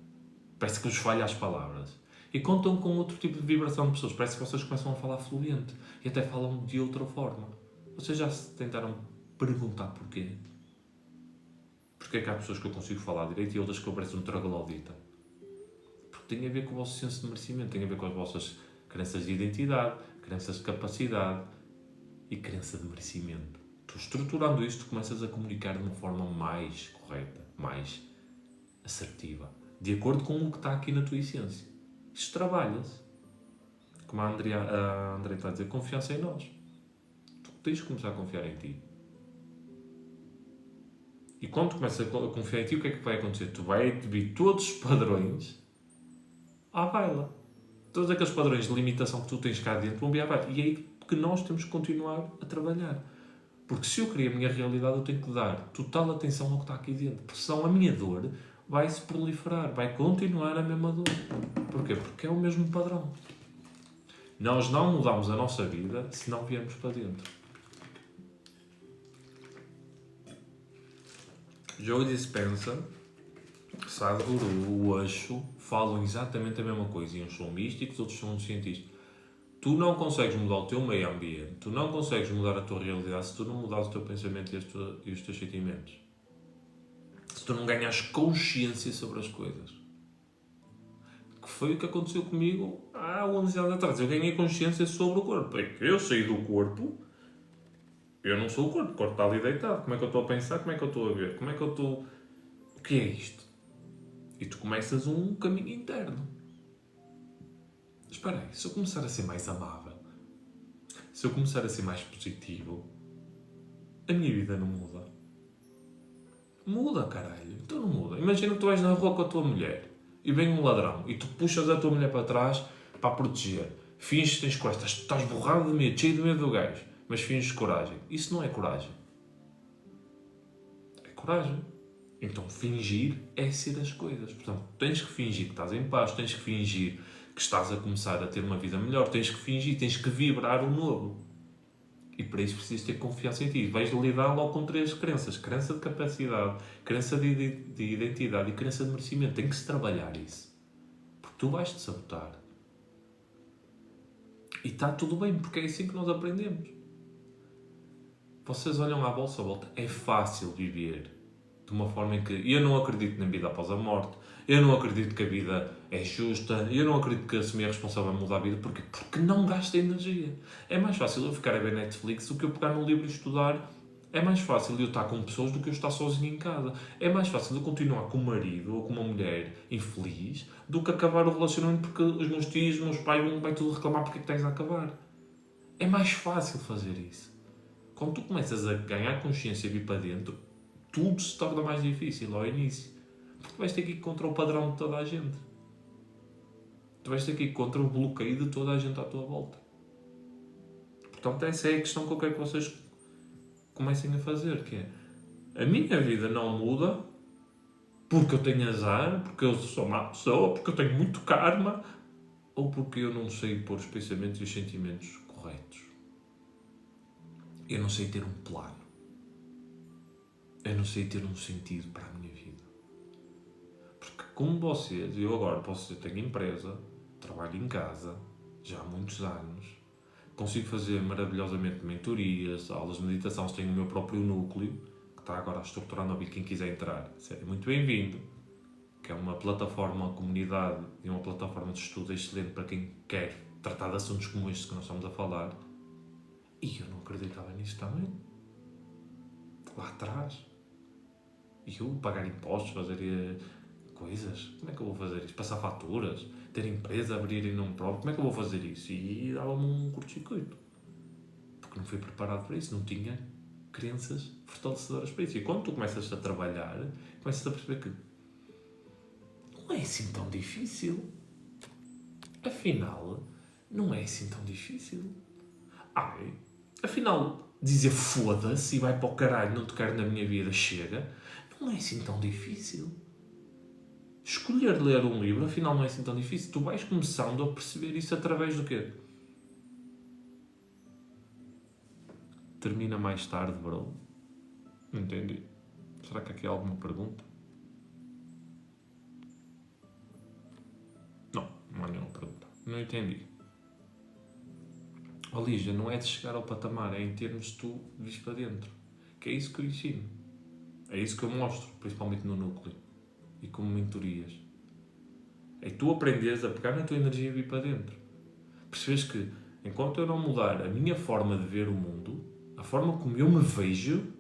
Parece que vos falha as palavras. E contam com outro tipo de vibração de pessoas. Parece que vocês começam a falar fluente. E até falam de outra forma. Vocês já se tentaram perguntar porquê? Porquê é que há pessoas que eu consigo falar direito e outras que eu pareço um troglodita? Porque tem a ver com o vosso senso de merecimento. Tem a ver com as vossas crenças de identidade, crenças de capacidade e crença de merecimento. Tu estruturando isto, tu começas a comunicar de uma forma mais correta, mais assertiva, de acordo com o que está aqui na tua essência. Isto trabalha-se. Como a André está a dizer, confiança em nós. Tu tens que começar a confiar em ti. E quando tu começas a confiar em ti, o que é que vai acontecer? Tu vais vir todos os padrões à baila. Todos aqueles padrões de limitação que tu tens cá dentro vão vir abaixo. E é aí que nós temos que continuar a trabalhar. Porque se eu queria a minha realidade, eu tenho que dar total atenção ao que está aqui dentro. Porque senão a minha dor vai se proliferar, vai continuar a mesma dor. Porquê? Porque é o mesmo padrão. Nós não mudamos a nossa vida se não viemos para dentro. Joe Dispenza, Sadhguru, o Osho, falam exatamente a mesma coisa. E uns são místicos, outros são cientistas. Tu não consegues mudar o teu meio ambiente, tu não consegues mudar a tua realidade se tu não mudares o teu pensamento e os teus sentimentos. Se tu não ganhas consciência sobre as coisas. Que foi o que aconteceu comigo há 11 anos atrás. Eu ganhei consciência sobre o corpo. É que eu saí do corpo, eu não sou o corpo está ali deitado. Como é que eu estou a pensar? Como é que eu estou a ver? Como é que eu estou... O que é isto? E tu começas um caminho interno. Espera aí, se eu começar a ser mais amável, se eu começar a ser mais positivo, a minha vida não muda. Muda, caralho. Então não muda. Imagina que tu vais na rua com a tua mulher e vem um ladrão e tu puxas a tua mulher para trás para a proteger. Finges que tens costas, estás borrado de medo, cheio de medo do gajo, mas finges coragem. Isso não é coragem. É coragem. Então fingir é ser as coisas. Portanto, tens que fingir que estás em paz, tens que fingir que estás a começar a ter uma vida melhor, tens que fingir, tens que vibrar o novo. E para isso precisas ter confiança em ti. Vais lidar logo com 3 crenças. Crença de capacidade, crença de identidade e crença de merecimento. Tem que se trabalhar isso. Porque tu vais-te sabotar. E está tudo bem, porque é assim que nós aprendemos. Vocês olham à vossa volta, é fácil viver de uma forma em que eu não acredito na vida após a morte, eu não acredito que a vida é justa, eu não acredito que assumir a responsabilidade vai mudar a vida. Porquê? Porque não gasta energia. É mais fácil eu ficar a ver Netflix do que eu pegar no livro e estudar. É mais fácil eu estar com pessoas do que eu estar sozinho em casa. É mais fácil eu continuar com um marido ou com uma mulher infeliz do que acabar o relacionamento porque os meus tios, os meus pais vão tudo reclamar porque é que tens a acabar. É mais fácil fazer isso. Quando tu começas a ganhar consciência e vir para dentro, tudo se torna mais difícil ao início. Porque tu vais ter que ir contra o padrão de toda a gente. Tu vais ter que ir contra o bloqueio de toda a gente à tua volta. Portanto, essa é a questão que eu quero que vocês comecem a fazer, que é a minha vida não muda porque eu tenho azar, porque eu sou má pessoa, porque eu tenho muito karma, ou porque eu não sei pôr os pensamentos e os sentimentos corretos. Eu não sei ter um plano. Eu não sei ter um sentido para a minha vida. Porque como vocês, eu agora posso dizer, tenho empresa, trabalho em casa, já há muitos anos, consigo fazer maravilhosamente mentorias, aulas de meditação, tenho o meu próprio núcleo, que está agora a estruturar no vídeo, quem quiser entrar, é muito bem-vindo, que é uma plataforma, uma comunidade e uma plataforma de estudo excelente para quem quer tratar de assuntos como estes que nós estamos a falar. E eu não acreditava nisso também. Lá atrás. E eu pagar impostos, fazer coisas. Como é que eu vou fazer isso? Passar faturas? Ter empresa, abrir em nome próprio? Como é que eu vou fazer isso? E dava-me um curto-circuito. Porque não fui preparado para isso. Não tinha crenças fortalecedoras para isso. E quando tu começas a trabalhar, começas a perceber que não é assim tão difícil. Afinal, não é assim tão difícil. Afinal, dizer foda-se e vai para o caralho, não tocar na minha vida, chega, não é assim tão difícil. Escolher ler um livro, afinal, não é assim tão difícil. Tu vais começando a perceber isso através do quê? Termina mais tarde, bro. Não entendi. Será que aqui há alguma pergunta? Não há nenhuma pergunta. Não entendi. Lígia, não é de chegar ao patamar, é em termos de tu vis para dentro. Que é isso que eu ensino. É isso que eu mostro, principalmente no núcleo. E como mentorias. É tu aprenderes a pegar na tua energia e vir para dentro. Percebes que, enquanto eu não mudar a minha forma de ver o mundo, a forma como eu me vejo...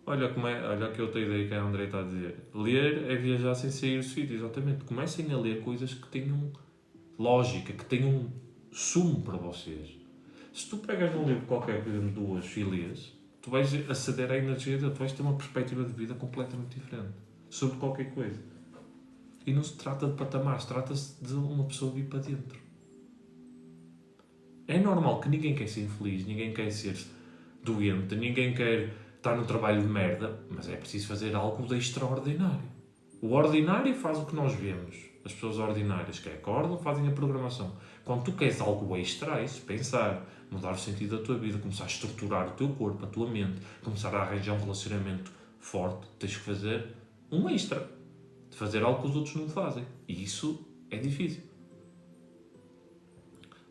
Olha que outra ideia que a André está a dizer. Ler é viajar sem sair do sítio, exatamente. Comecem a ler coisas que tenham lógica, que tenham sumo para vocês. Se tu pegas num livro qualquer, por exemplo, 2 filhas, tu vais aceder à energia dele, tu vais ter uma perspectiva de vida completamente diferente sobre qualquer coisa. E não se trata de patamares, trata-se de uma pessoa vir para dentro. É normal que ninguém quer ser infeliz, ninguém quer ser doente, ninguém quer estar num trabalho de merda, mas é preciso fazer algo de extraordinário. O ordinário faz o que nós vemos. As pessoas ordinárias que acordam fazem a programação. Quando tu queres algo extra, é isso, pensar, mudar o sentido da tua vida, começar a estruturar o teu corpo, a tua mente, começar a arranjar um relacionamento forte, tens que fazer um extra. De fazer algo que os outros não fazem. E isso é difícil.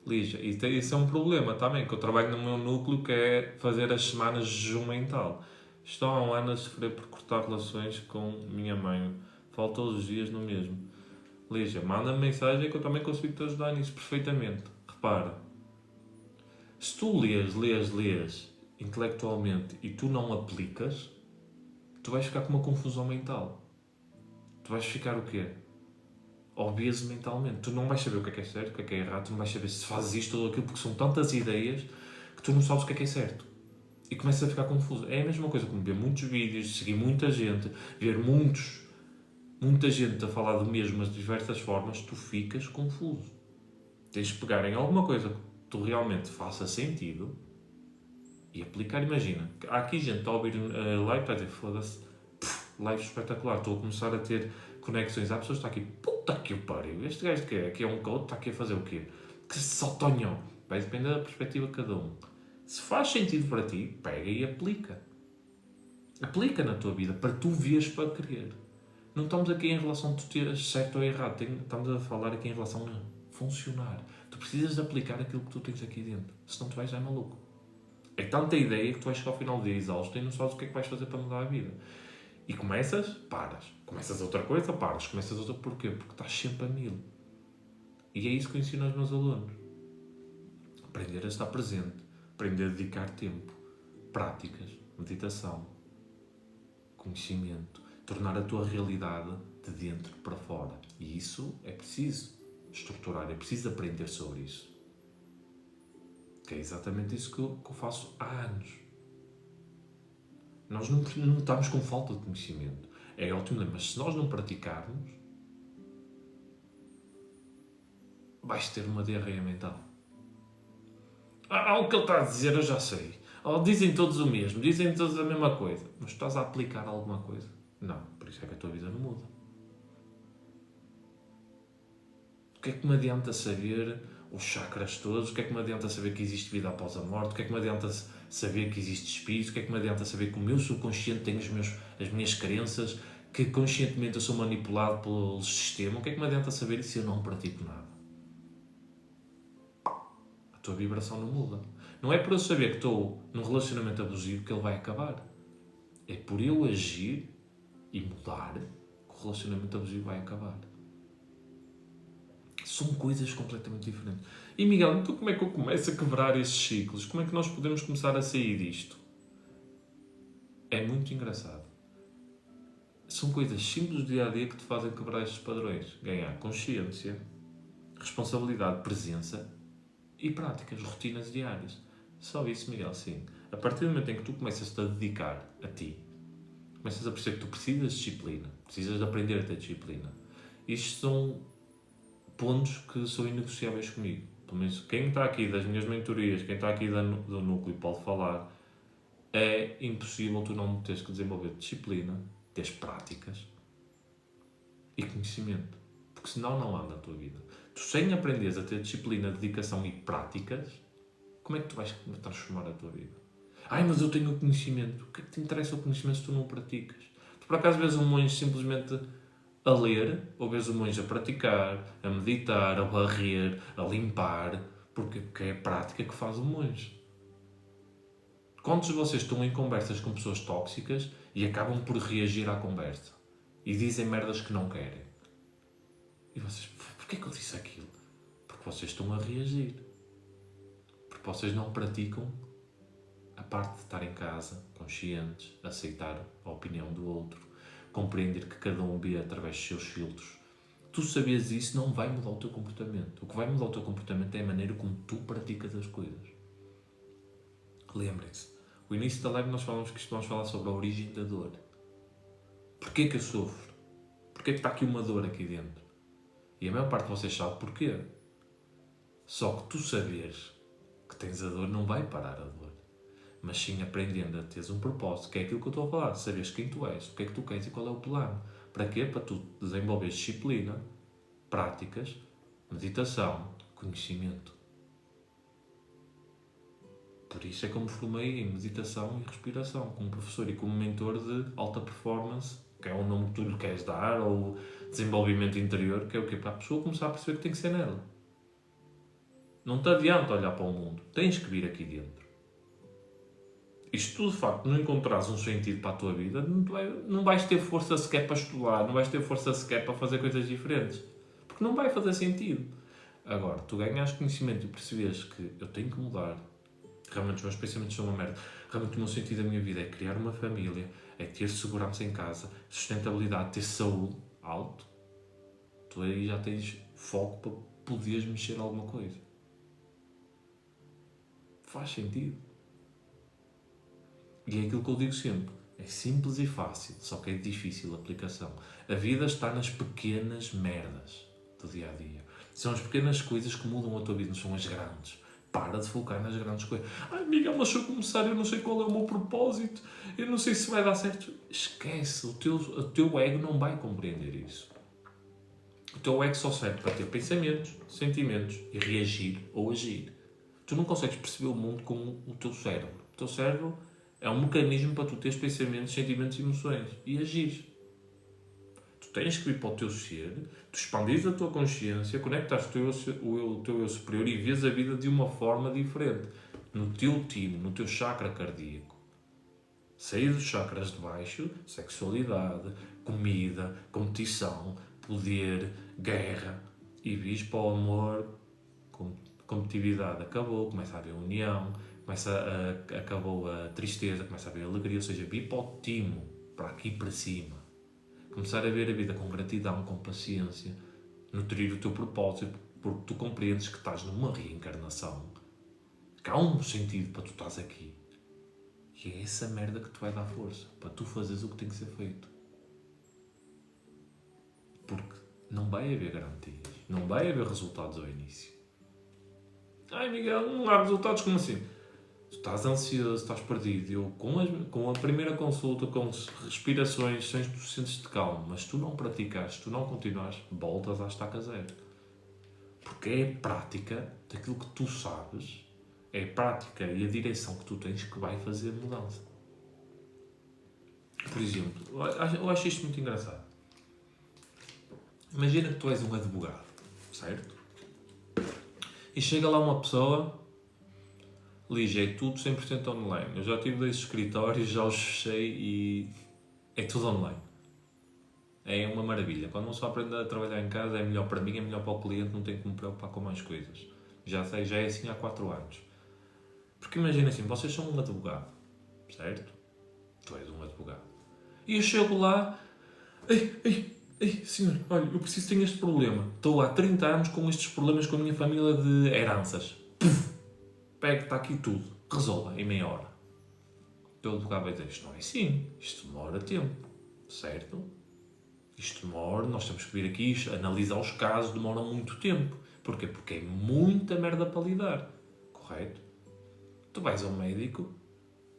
Lígia, e isso é um problema também, que eu trabalho no meu núcleo, que é fazer as semanas de jejum mental. Estou há um ano a sofrer por cortar relações com minha mãe. Falto todos os dias no mesmo. Lígia, manda-me mensagem que eu também consigo te ajudar nisso perfeitamente. Repara, se tu lês intelectualmente e tu não aplicas, tu vais ficar com uma confusão mental. Tu vais ficar o quê? Obeso mentalmente. Tu não vais saber o que é certo, o que é errado, tu não vais saber se fazes isto ou aquilo, porque são tantas ideias que tu não sabes o que é certo. E começas a ficar confuso. É a mesma coisa como ver muitos vídeos, seguir muita gente, ver muita gente a falar do mesmo, mas de diversas formas, tu ficas confuso. Tens de pegar em alguma coisa que tu realmente faça sentido e aplicar. Imagina, há aqui gente que está a ouvir live para dizer, foda-se, live espetacular, estou a começar a ter conexões. Há pessoas que estão aqui, puta que o pariu, este gajo que é? Aqui é um coach, está aqui a fazer o quê? Que saltonhão. Vai depender da perspectiva de cada um. Se faz sentido para ti, pega e aplica. Aplica na tua vida, para tu veres para querer. Não estamos aqui em relação a tu teres certo ou errado, estamos a falar aqui em relação a funcionar. Tu precisas de aplicar aquilo que tu tens aqui dentro, senão tu vais já maluco. É tanta ideia que tu vais chegar ao final do dia exausto e não sabes o que é que vais fazer para mudar a vida. E começas, paras. Começas outra coisa, paras. Começas outra, porquê? Porque estás sempre a 1000. E é isso que eu ensino aos meus alunos. Aprender a estar presente. Aprender a dedicar tempo. Práticas. Meditação. Conhecimento. Tornar a tua realidade de dentro para fora. E isso é preciso estruturar. É preciso aprender sobre isso. Que é exatamente isso que eu faço há anos. Nós não estamos com falta de conhecimento. É ótimo, mas se nós não praticarmos, vais ter uma diarreia mental. O que ele está a dizer eu já sei. Dizem todos o mesmo, dizem todos a mesma coisa. Mas estás a aplicar alguma coisa? Não, por isso é que a tua vida não muda. O que é que me adianta saber os chakras todos? O que é que me adianta saber que existe vida após a morte? O que é que me adianta saber que existe espírito? O que é que me adianta saber que o meu subconsciente tem as minhas crenças? Que conscientemente eu sou manipulado pelo sistema? O que é que me adianta saber isso se eu não pratico nada? A tua vibração não muda. Não é por eu saber que estou num relacionamento abusivo que ele vai acabar. É por eu agir e mudar que o relacionamento abusivo vai acabar. São coisas completamente diferentes. E Miguel, então como é que eu começo a quebrar esses ciclos? Como é que nós podemos começar a sair disto? É muito engraçado. São coisas simples do dia-a-dia que te fazem quebrar estes padrões. Ganhar consciência, responsabilidade, presença e práticas, rotinas diárias. Só isso, Miguel, sim. A partir do momento em que tu começas-te a dedicar a ti, começas a perceber que tu precisas de disciplina, precisas de aprender a ter disciplina. Isto são pontos que são inegociáveis comigo. Pelo menos quem está aqui das minhas mentorias, quem está aqui do núcleo pode falar, é impossível tu não teres que desenvolver disciplina, teres práticas e conhecimento. Porque senão não anda a tua vida. Tu sem aprenderes a ter disciplina, dedicação e práticas, como é que tu vais transformar a tua vida? Mas eu tenho o conhecimento. O que é que te interessa o conhecimento se tu não o praticas? Tu por acaso vês um monge simplesmente a ler, ou vês o monge a praticar, a meditar, a varrer, a limpar, porque é a prática que faz o monge. Quantos de vocês estão em conversas com pessoas tóxicas e acabam por reagir à conversa? E dizem merdas que não querem? E vocês, porquê que eu disse aquilo? Porque vocês estão a reagir. Porque vocês não praticam a parte de estar em casa, conscientes, aceitar a opinião do outro, compreender que cada um vê através dos seus filtros. Tu saberes isso não vai mudar o teu comportamento. O que vai mudar o teu comportamento é a maneira como tu praticas as coisas. Lembrem-se, no início da live nós falamos que vamos falar sobre a origem da dor. Porquê que eu sofro? Porque é que está aqui uma dor aqui dentro? E a maior parte de vocês sabe porquê. Só que tu saberes que tens a dor não vai parar a dor. Mas sim aprendendo a teres um propósito, que é aquilo que eu estou a falar. Saberes quem tu és, o que é que tu queres e qual é o plano. Para quê? Para tu desenvolveres disciplina, práticas, meditação, conhecimento. Por isso é que eu me formei em meditação e respiração, como professor e como mentor de alta performance, que é o nome que tu lhe queres dar, ou desenvolvimento interior, que é o quê? Para a pessoa começar a perceber que tem que ser nela. Não te adianta olhar para o mundo, tens que vir aqui dentro. E se tu de facto não encontrares um sentido para a tua vida, não vais ter força sequer para estudar, não vais ter força sequer para fazer coisas diferentes. Porque não vai fazer sentido. Agora, tu ganhas conhecimento e percebes que eu tenho que mudar. Realmente os meus pensamentos são uma merda. Realmente o meu sentido da minha vida é criar uma família, é ter segurança em casa, sustentabilidade, ter saúde alto. Tu aí já tens foco para poderes mexer alguma coisa. Faz sentido. E é aquilo que eu digo sempre. É simples e fácil, só que é difícil a aplicação. A vida está nas pequenas merdas do dia-a-dia. São as pequenas coisas que mudam a tua vida, não são as grandes. Para de focar nas grandes coisas. Ai, Miguel, mas se eu começar, eu não sei qual é o meu propósito, eu não sei se vai dar certo. Esquece, o teu ego não vai compreender isso. O teu ego só serve para ter pensamentos, sentimentos e reagir ou agir. Tu não consegues perceber o mundo como o teu cérebro. O teu cérebro é um mecanismo para tu teres pensamentos, sentimentos e emoções e agir. Tu tens que vir para o teu ser, tu expandires a tua consciência, conectas o teu eu superior e vês a vida de uma forma diferente. No teu timo, no teu chakra cardíaco. Sair dos chakras de baixo, sexualidade, comida, competição, poder, guerra, e vis para o amor, competitividade acabou, começa a haver união, acabou a tristeza, começa a haver alegria, ou seja, vir para o timo, para aqui para cima. Começar a ver a vida com gratidão, com paciência, nutrir o teu propósito, porque tu compreendes que estás numa reencarnação, que há um sentido para tu estás aqui. E é essa merda que te vai dar força, para tu fazeres o que tem que ser feito. Porque não vai haver garantias, não vai haver resultados ao início. Ai Miguel, não há resultados, como assim? Tu estás ansioso, estás perdido. Eu, com a primeira consulta, com respirações, tu sentes-te calmo, mas tu não praticas, tu não continuas, voltas à estaca zero. Porque é a prática daquilo que tu sabes, é a prática e a direção que tu tens que vai fazer a mudança. Por exemplo, eu acho isto muito engraçado. Imagina que tu és um advogado, certo? E chega lá uma pessoa, Lígia, é tudo 100% online. Eu já tive 2 escritórios, já os fechei e é tudo online. É uma maravilha. Quando não só aprende a trabalhar em casa, é melhor para mim, é melhor para o cliente, não tenho que me preocupar com mais coisas. Já sei, já é assim há 4 anos. Porque imagina assim, vocês são um advogado, certo? Tu és um advogado. E eu chego lá, ei, senhor, olha, eu preciso ter este problema. Estou há 30 anos com estes problemas com a minha família de heranças. Pega, está aqui tudo. Resolva em meia hora. O teu advogado vai dizer, isto não é assim. Isto demora tempo. Certo? Isto demora, nós temos que vir aqui, analisar os casos, demora muito tempo. Porquê? Porque é muita merda para lidar. Correto? Tu vais ao médico,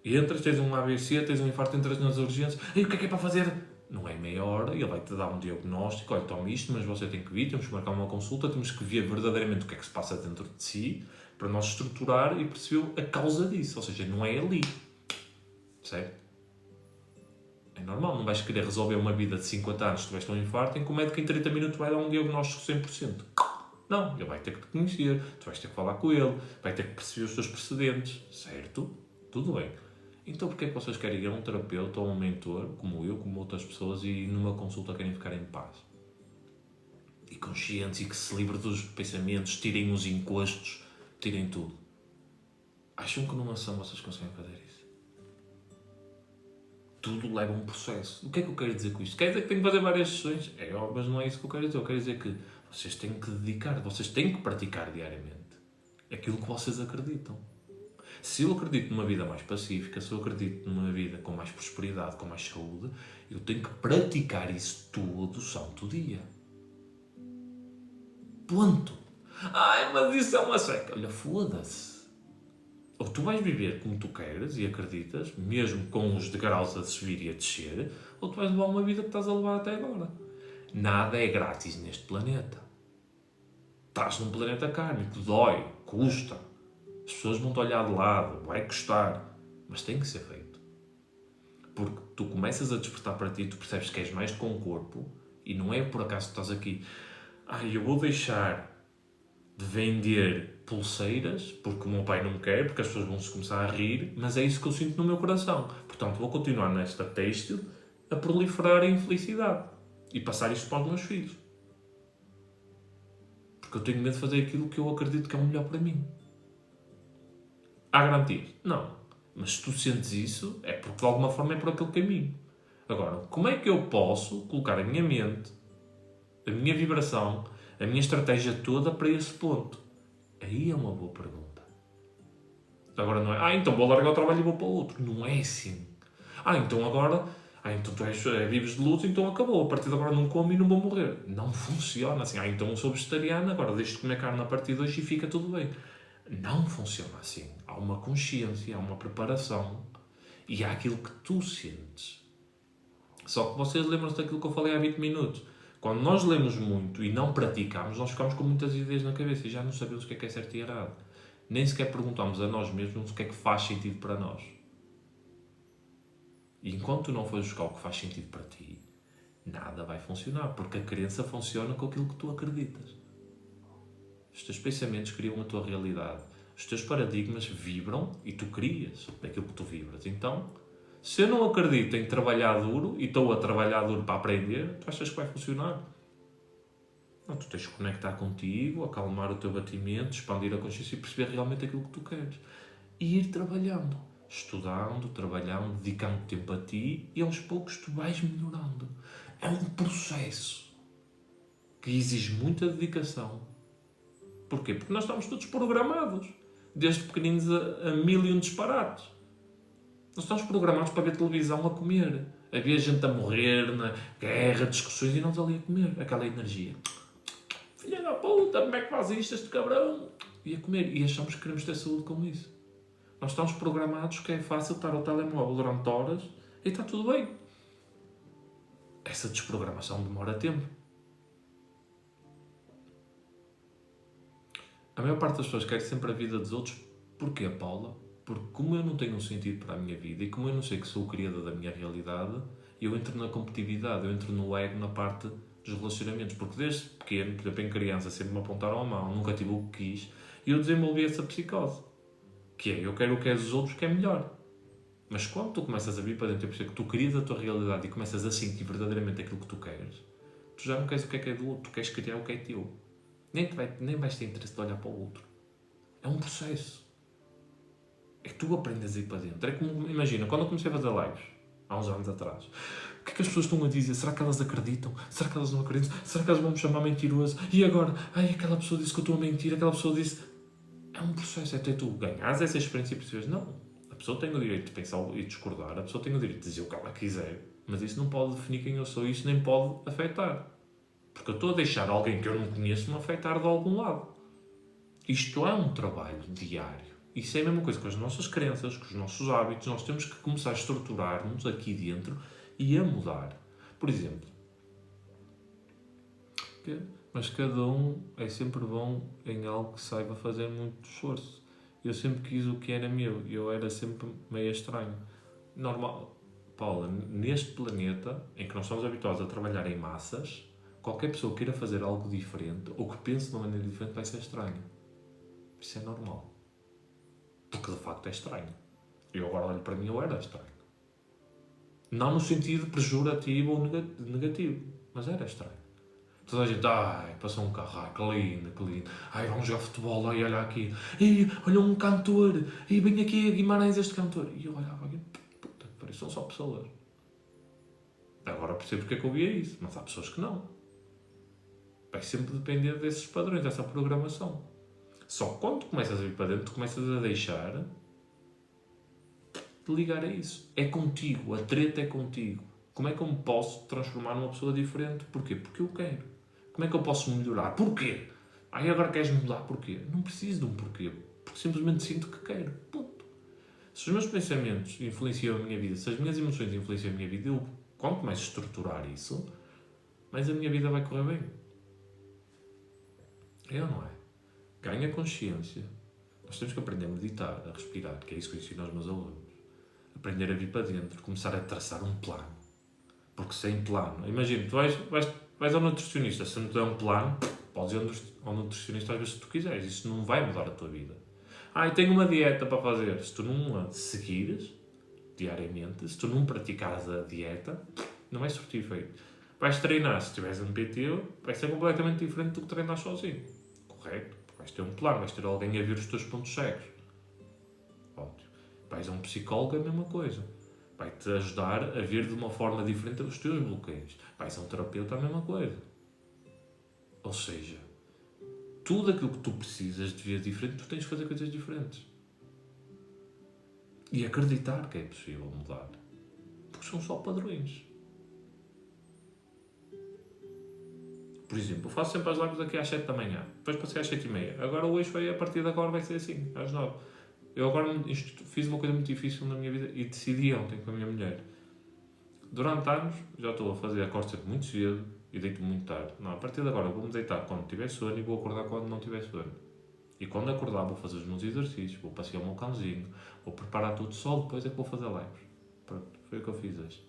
entras, tens um AVC, tens um infarto, entras nas urgências. E o que é para fazer? Não é meia hora, ele vai-te dar um diagnóstico, olha, tome isto, mas você tem que vir, temos que marcar uma consulta, temos que ver verdadeiramente o que é que se passa dentro de si, para nós estruturar e perceber a causa disso. Ou seja, não é ali. Certo? É normal, não vais querer resolver uma vida de 50 anos se tiveste um infarto, em que o médico em 30 minutos vai dar um diagnóstico 100%. Não, ele vai ter que te conhecer, tu vais ter que falar com ele, vai ter que perceber os teus precedentes. Certo? Tudo bem. Então porquê é que vocês querem ir a um terapeuta ou a um mentor, como eu, como outras pessoas, e numa consulta querem ficar em paz? E conscientes, e que se livre dos pensamentos, tirem os encostos, tirem tudo. Acham que numa ação vocês conseguem fazer isso? Tudo leva a um processo. O que é que eu quero dizer com isto? Quer dizer que tenho que fazer várias sessões? É óbvio, mas não é isso que eu quero dizer. Eu quero dizer que vocês têm que dedicar, vocês têm que praticar diariamente aquilo que vocês acreditam. Se eu acredito numa vida mais pacífica, se eu acredito numa vida com mais prosperidade, com mais saúde, eu tenho que praticar isso todo santo dia. Ponto. Ai, mas isso é uma seca. Olha, foda-se. Ou tu vais viver como tu queres e acreditas, mesmo com os degraus a subir e a descer, ou tu vais levar uma vida que estás a levar até agora. Nada é grátis neste planeta. Estás num planeta kármico, dói, custa. As pessoas vão-te olhar de lado, vai custar. Mas tem que ser feito. Porque tu começas a despertar para ti, tu percebes que és mais do que um corpo, e não é por acaso que estás aqui. Eu vou deixar de vender pulseiras porque o meu pai não quer, porque as pessoas vão se começar a rir, mas é isso que eu sinto no meu coração. Portanto, vou continuar nesta têxtil a proliferar a infelicidade e passar isto para os meus filhos. Porque eu tenho medo de fazer aquilo que eu acredito que é o melhor para mim. Há garantias? Não. Mas se tu sentes isso, é porque de alguma forma é por aquele caminho. Agora, como é que eu posso colocar a minha mente, a minha vibração, a minha estratégia toda para esse ponto? Aí é uma boa pergunta. Agora não é, então vou largar o trabalho e vou para o outro. Não é assim. Então agora, então tu vives de luz, então acabou. A partir de agora não como e não vou morrer. Não funciona assim. Então eu sou vegetariano, agora deixo de comer carne a partir de hoje e fica tudo bem. Não funciona assim. Há uma consciência, há uma preparação e há aquilo que tu sentes. Só que vocês lembram-se daquilo que eu falei há 20 minutos. Quando nós lemos muito e não praticamos, nós ficamos com muitas ideias na cabeça e já não sabemos o que é certo e errado. Nem sequer perguntamos a nós mesmos o que é que faz sentido para nós. E enquanto tu não fores buscar o que faz sentido para ti, nada vai funcionar, porque a crença funciona com aquilo que tu acreditas. Os teus pensamentos criam a tua realidade. Os teus paradigmas vibram e tu crias daquilo que tu vibras. Então, se eu não acredito em trabalhar duro e estou a trabalhar duro para aprender, tu achas que vai funcionar? Não, tu tens que conectar contigo, acalmar o teu batimento, expandir a consciência e perceber realmente aquilo que tu queres. E ir trabalhando, estudando, trabalhando, dedicando tempo a ti e aos poucos tu vais melhorando. É um processo que exige muita dedicação. Porquê? Porque nós estamos todos programados, desde pequeninos a mil e um disparates. Nós estamos programados para ver televisão a comer. Havia gente a morrer na guerra, discussões e nós ali a comer. Aquela energia. Filha da puta, como é que faz isto, este cabrão? E a comer. E achamos que queremos ter saúde com isso. Nós estamos programados que é fácil estar ao telemóvel durante horas e está tudo bem. Essa desprogramação demora tempo. A maior parte das pessoas quer sempre a vida dos outros. Porquê, Paula? Porque como eu não tenho um sentido para a minha vida e como eu não sei que sou o criador da minha realidade, eu entro na competitividade, eu entro no ego, na parte dos relacionamentos. Porque desde pequeno, por exemplo, em criança, sempre me apontaram a mão, nunca tive o que quis, e eu desenvolvi essa psicose. Que é, eu quero o que é dos outros, que é melhor. Mas quando tu começas a vir para dentro e perceber que tu crias a tua realidade e começas a sentir verdadeiramente aquilo que tu queres, tu já não queres o que é do outro, tu queres criar o que é teu. Nem vais ter interesse de olhar para o outro. É um processo. É que tu aprendes a ir para dentro. É como, imagina, quando eu comecei a fazer lives, há uns anos atrás, o que é que as pessoas estão a dizer? Será que elas acreditam? Será que elas não acreditam? Será que elas vão me chamar mentiroso? E agora? Aquela pessoa disse que eu estou a mentir, aquela pessoa disse... É um processo, é até tu ganhares essa experiência e percebes, não, a pessoa tem o direito de pensar e discordar, a pessoa tem o direito de dizer o que ela quiser, mas isso não pode definir quem eu sou, isso nem pode afetar. Porque eu estou a deixar alguém que eu não conheço me afetar de algum lado. Isto é um trabalho diário. Isso é a mesma coisa com as nossas crenças, com os nossos hábitos. Nós temos que começar a estruturar-nos aqui dentro e a mudar. Por exemplo, mas cada um é sempre bom em algo que saiba fazer muito esforço. Eu sempre quis o que era meu. Eu era sempre meio estranho. Normal. Paula, neste planeta em que nós estamos habituados a trabalhar em massas, qualquer pessoa que queira fazer algo diferente ou que pense de uma maneira diferente vai ser estranho. Isso é normal. Porque de facto é estranho. Eu agora olho para mim, eu era estranho. Não no sentido pejorativo ou negativo, mas era estranho. Toda a gente, passou um carro, que lindo, que lindo. Vamos jogar futebol, olha aqui. Olha um cantor, vem aqui a Guimarães este cantor. E eu olhava aqui, puta, são só pessoas. Agora percebo porque é que eu via isso, mas há pessoas que não. Vai sempre depender desses padrões, dessa programação. Só que quando tu começas a vir para dentro, tu começas a deixar de ligar a isso. É contigo, a treta é contigo. Como é que eu me posso transformar numa pessoa diferente? Porquê? Porque eu quero. Como é que eu posso melhorar? Porquê? Aí agora queres mudar? Porquê? Não preciso de um porquê. Porque simplesmente sinto que quero. Ponto. Se os meus pensamentos influenciam a minha vida, se as minhas emoções influenciam a minha vida, eu, quanto mais estruturar isso, mais a minha vida vai correr bem. É ou não é? Ganha consciência. Nós temos que aprender a meditar, a respirar, que é isso que eu ensino aos meus alunos. Aprender a vir para dentro, começar a traçar um plano. Porque sem plano... Imagina, tu vais ao nutricionista, se não te der um plano, podes ir ao nutricionista às vezes se tu quiseres. Isso não vai mudar a tua vida. E tenho uma dieta para fazer. Se tu não a seguires diariamente, se tu não praticares a dieta, não vai surtir efeito. Vais treinar, se tiveres um PT, vai ser completamente diferente do que treinar sozinho. Correto? Vais ter um plano, vais ter alguém a ver os teus pontos cegos. Ótimo. Vais a um psicólogo, é a mesma coisa. Vai-te ajudar a ver de uma forma diferente os teus bloqueios. Vais a um terapeuta, a mesma coisa. Ou seja, tudo aquilo que tu precisas de ver diferente, tu tens de fazer coisas diferentes. E acreditar que é possível mudar. Porque são só padrões. Por exemplo, eu faço sempre as lives aqui às 7 da manhã. Depois passei às 7h30. Agora o eixo foi, a partir de agora vai ser assim, às 9. Eu agora fiz uma coisa muito difícil na minha vida e decidi ontem com a minha mulher. Durante anos, já estou a fazer acordo sempre muito cedo e deito muito tarde. Não, a partir de agora vou-me deitar quando tiver sono e vou acordar quando não tiver sono. E quando acordar vou fazer os meus exercícios, vou passear o meu cãozinho, vou preparar tudo só depois é que vou fazer lives. Pronto, foi o que eu fiz hoje.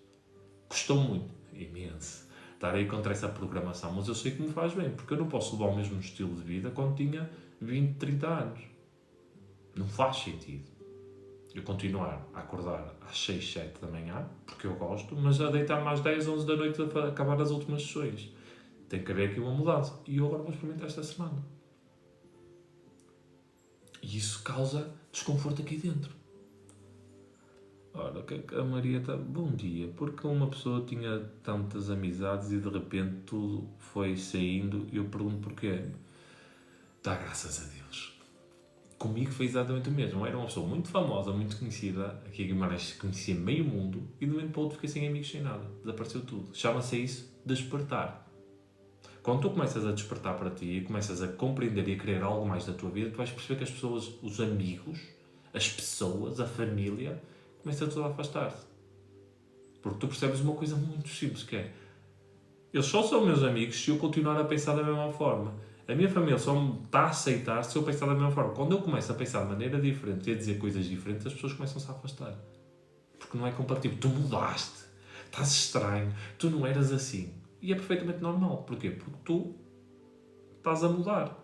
Custou muito, imenso, estar aí contra essa programação, mas eu sei que me faz bem, porque eu não posso levar o mesmo estilo de vida quando tinha 20, 30 anos. Não faz sentido eu continuar a acordar às 6, 7 da manhã, porque eu gosto, mas a deitar-me às 10, 11 da noite a acabar as últimas sessões. Tem que haver aqui uma mudança. E eu agora vou experimentar esta semana. E isso causa desconforto aqui dentro. Ora, a Maria está... Bom dia. Porque uma pessoa tinha tantas amizades e de repente tudo foi saindo e eu pergunto porquê. Dá graças a Deus. Comigo foi exatamente o mesmo. Eu era uma pessoa muito famosa, muito conhecida. Aqui em Guimarães conhecia meio mundo e de um momento para o outro fiquei sem amigos, sem nada. Desapareceu tudo. Chama-se isso despertar. Quando tu começas a despertar para ti e começas a compreender e a querer algo mais da tua vida, tu vais perceber que as pessoas, os amigos, as pessoas, a família, começam tudo a afastar-se. Porque tu percebes uma coisa muito simples, que é eles só são meus amigos se eu continuar a pensar da mesma forma. A minha família só me está a aceitar se eu pensar da mesma forma. Quando eu começo a pensar de maneira diferente e a dizer coisas diferentes, as pessoas começam-se a afastar. Porque não é compatível. Tu mudaste. Estás estranho. Tu não eras assim. E é perfeitamente normal. Porquê? Porque tu estás a mudar.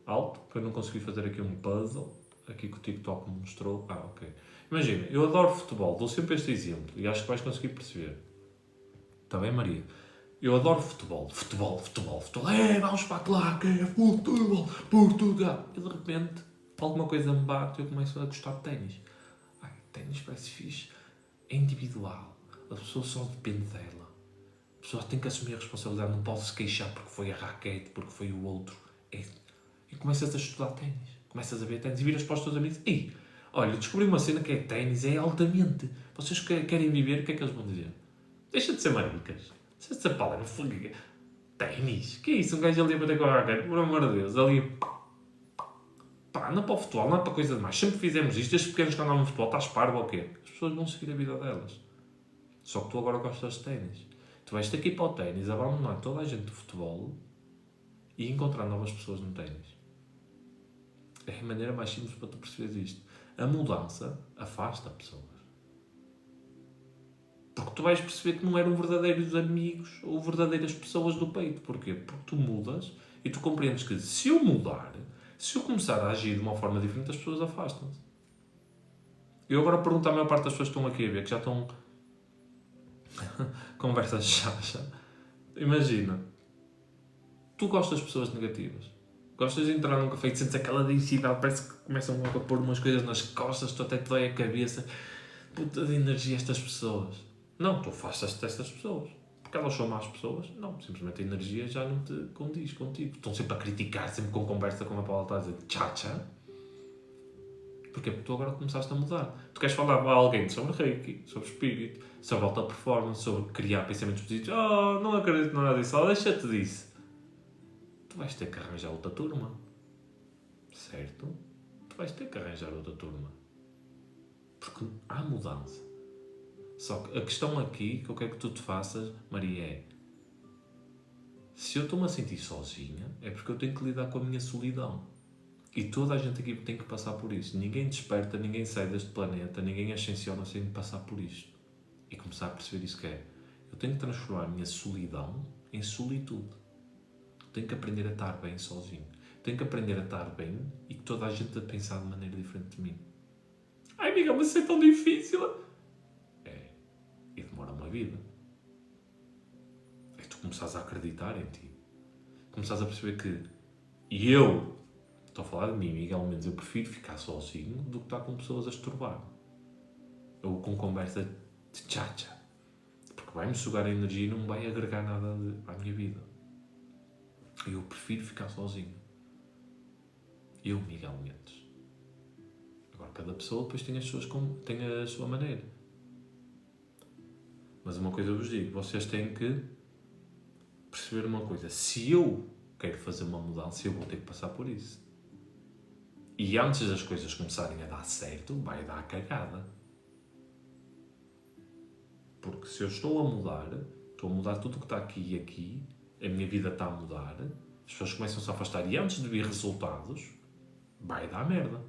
Alto, que eu não consegui fazer aqui um puzzle. Aqui que o TikTok me mostrou. Ok. Imagina, eu adoro futebol. Dou sempre este exemplo. E acho que vais conseguir perceber. Está bem, Maria? Eu adoro futebol. Futebol. Vamos para a claque. Futebol. Portugal. E de repente, alguma coisa me bate e eu começo a gostar de ténis. Ténis parece fixe. É individual. A pessoa só depende dela. A pessoa tem que assumir a responsabilidade. Não pode se queixar porque foi a raquete, porque foi o outro. E começas a estudar ténis. Começas a ver ténis e viras para os teus amigos. Olha, descobri uma cena que é ténis. É altamente. Vocês querem viver, o que é que eles vão dizer? Deixa de ser maricas. Essa palavra foi ténis. Que é isso? Um gajo ali a bater com a raquete. Por amor de Deus. Ali... Pá, não é para o futebol, não é para coisa demais. Sempre fizemos isto. Desde pequenos que andavam no futebol. Estás parvo ou o quê? As pessoas vão seguir a vida delas. Só que tu agora gostas de ténis. Tu vais ter que ir para o ténis, abandonar toda a gente do futebol e encontrar novas pessoas no ténis. É a maneira mais simples para tu perceberes isto. A mudança afasta pessoas. Porque tu vais perceber que não eram verdadeiros amigos ou verdadeiras pessoas do peito. Porquê? Porque tu mudas e tu compreendes que se eu mudar, se eu começar a agir de uma forma diferente, as pessoas afastam-se. Eu agora pergunto à maior parte das pessoas que estão aqui a ver, que já estão... Conversa chacha. Imagina. Tu gostas de pessoas negativas. Gostas de entrar num café e sentes aquela densidade, parece que começam a pôr umas coisas nas costas, tu até te dói a cabeça. Puta de energia estas pessoas. Não, tu afastas-te destas pessoas. Porque elas são más pessoas. Não, simplesmente a energia já não te condiz contigo. Estão sempre a criticar, sempre com conversa, como a Paula está a dizer, tchá. Porquê? Porque tu agora começaste a mudar. Tu queres falar a alguém sobre Reiki, sobre espírito, sobre alta performance, sobre criar pensamentos positivos. Oh, não acredito em nada disso. Oh, deixa-te disso. Tu vais ter que arranjar outra turma. Certo? Tu vais ter que arranjar outra turma. Porque há mudança. Só que a questão aqui que eu quero que tu te faças, Maria, é: se eu estou-me a sentir sozinha, é porque eu tenho que lidar com a minha solidão. E toda a gente aqui tem que passar por isso. Ninguém desperta, ninguém sai deste planeta, ninguém ascensiona sem passar por isto. E começar a perceber isso que é: eu tenho que transformar a minha solidão em solitude. Tenho que aprender a estar bem sozinho. Tenho que aprender a estar bem e que toda a gente a pensar de maneira diferente de mim. Ai, amiga, mas isso é tão difícil. É. E demora uma vida. É tu começares a acreditar em ti. Começares a perceber que eu, estou a falar de mim, Miguel Mendes, eu prefiro ficar sozinho do que estar com pessoas a estorbar. Ou com conversa de tchacha. Porque vai-me sugar a energia e não vai agregar nada à minha vida. Eu prefiro ficar sozinho. Eu, Miguel Mendes. Agora, cada pessoa depois tem a sua maneira. Mas uma coisa eu vos digo, vocês têm que perceber uma coisa: se eu quero fazer uma mudança, eu vou ter que passar por isso. E antes das coisas começarem a dar certo, vai dar cagada. Porque se eu estou a mudar tudo o que está aqui e aqui, a minha vida está a mudar, as pessoas começam-se a afastar e antes de vir resultados, vai dar merda.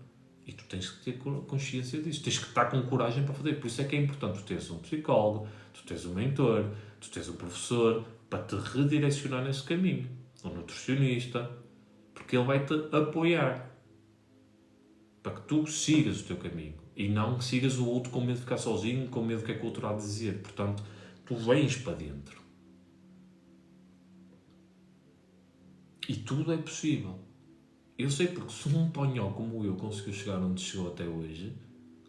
E tu tens que ter consciência disso. Tens que estar com coragem para fazer. Por isso é que é importante tu teres um psicólogo, tu teres um mentor, tu teres um professor, para te redirecionar nesse caminho. Um nutricionista. Porque ele vai-te apoiar. Para que tu sigas o teu caminho. E não sigas o outro com medo de ficar sozinho, com medo do que é que o outro há de dizer. Portanto, tu vens para dentro. E tudo é possível. Eu sei porque se um tonhão como eu conseguiu chegar onde chegou até hoje,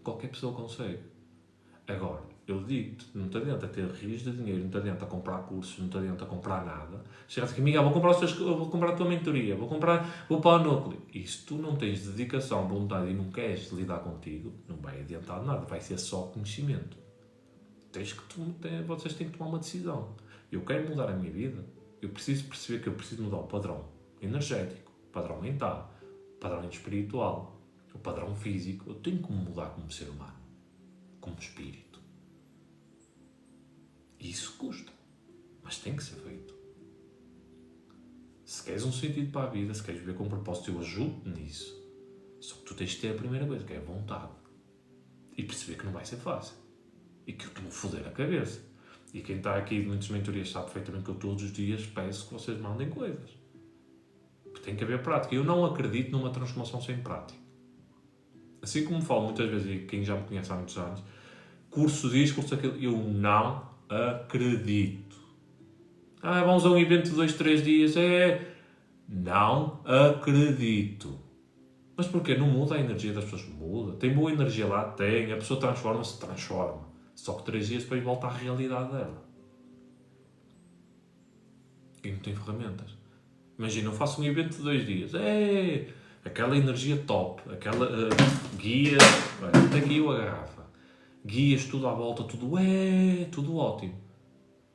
qualquer pessoa consegue. Agora, eu digo-te, não te adianta ter rios de dinheiro, não te adianta comprar cursos, não te adianta comprar nada. Chegaste aqui, Miguel, vou comprar a tua mentoria, vou para o núcleo. E se tu não tens dedicação, vontade e não queres lidar contigo, não vai adiantar nada, vai ser só conhecimento. Vocês têm que tomar uma decisão. Eu quero mudar a minha vida, eu preciso perceber que eu preciso mudar o padrão energético, o padrão mental, o padrão espiritual, o padrão físico. Eu tenho que me mudar como ser humano, como espírito. E isso custa, mas tem que ser feito. Se queres um sentido para a vida, se queres viver com propósito, eu ajudo-te nisso. Só que tu tens de ter a primeira coisa, que é a vontade. E perceber que não vai ser fácil. E que eu te vou foder a cabeça. E quem está aqui de muitas mentorias sabe perfeitamente que eu todos os dias peço que vocês mandem coisas. Porque tem que haver prática. Eu não acredito numa transformação sem prática. Assim como falo muitas vezes, e quem já me conhece há muitos anos, curso disto, curso aquilo, eu não acredito. Vamos a um evento de 2, 3 dias. Não acredito. Mas porquê? Não muda a energia das pessoas? Muda. Tem boa energia lá? Tem. A pessoa transforma-se? Transforma. Só que 3 dias depois volta à realidade dela. E não tem ferramentas. Imagina, eu faço um evento de 2 dias. Aquela energia top. Aquela guias. Até aqui a garrafa. Guias tudo à volta. Tudo ótimo.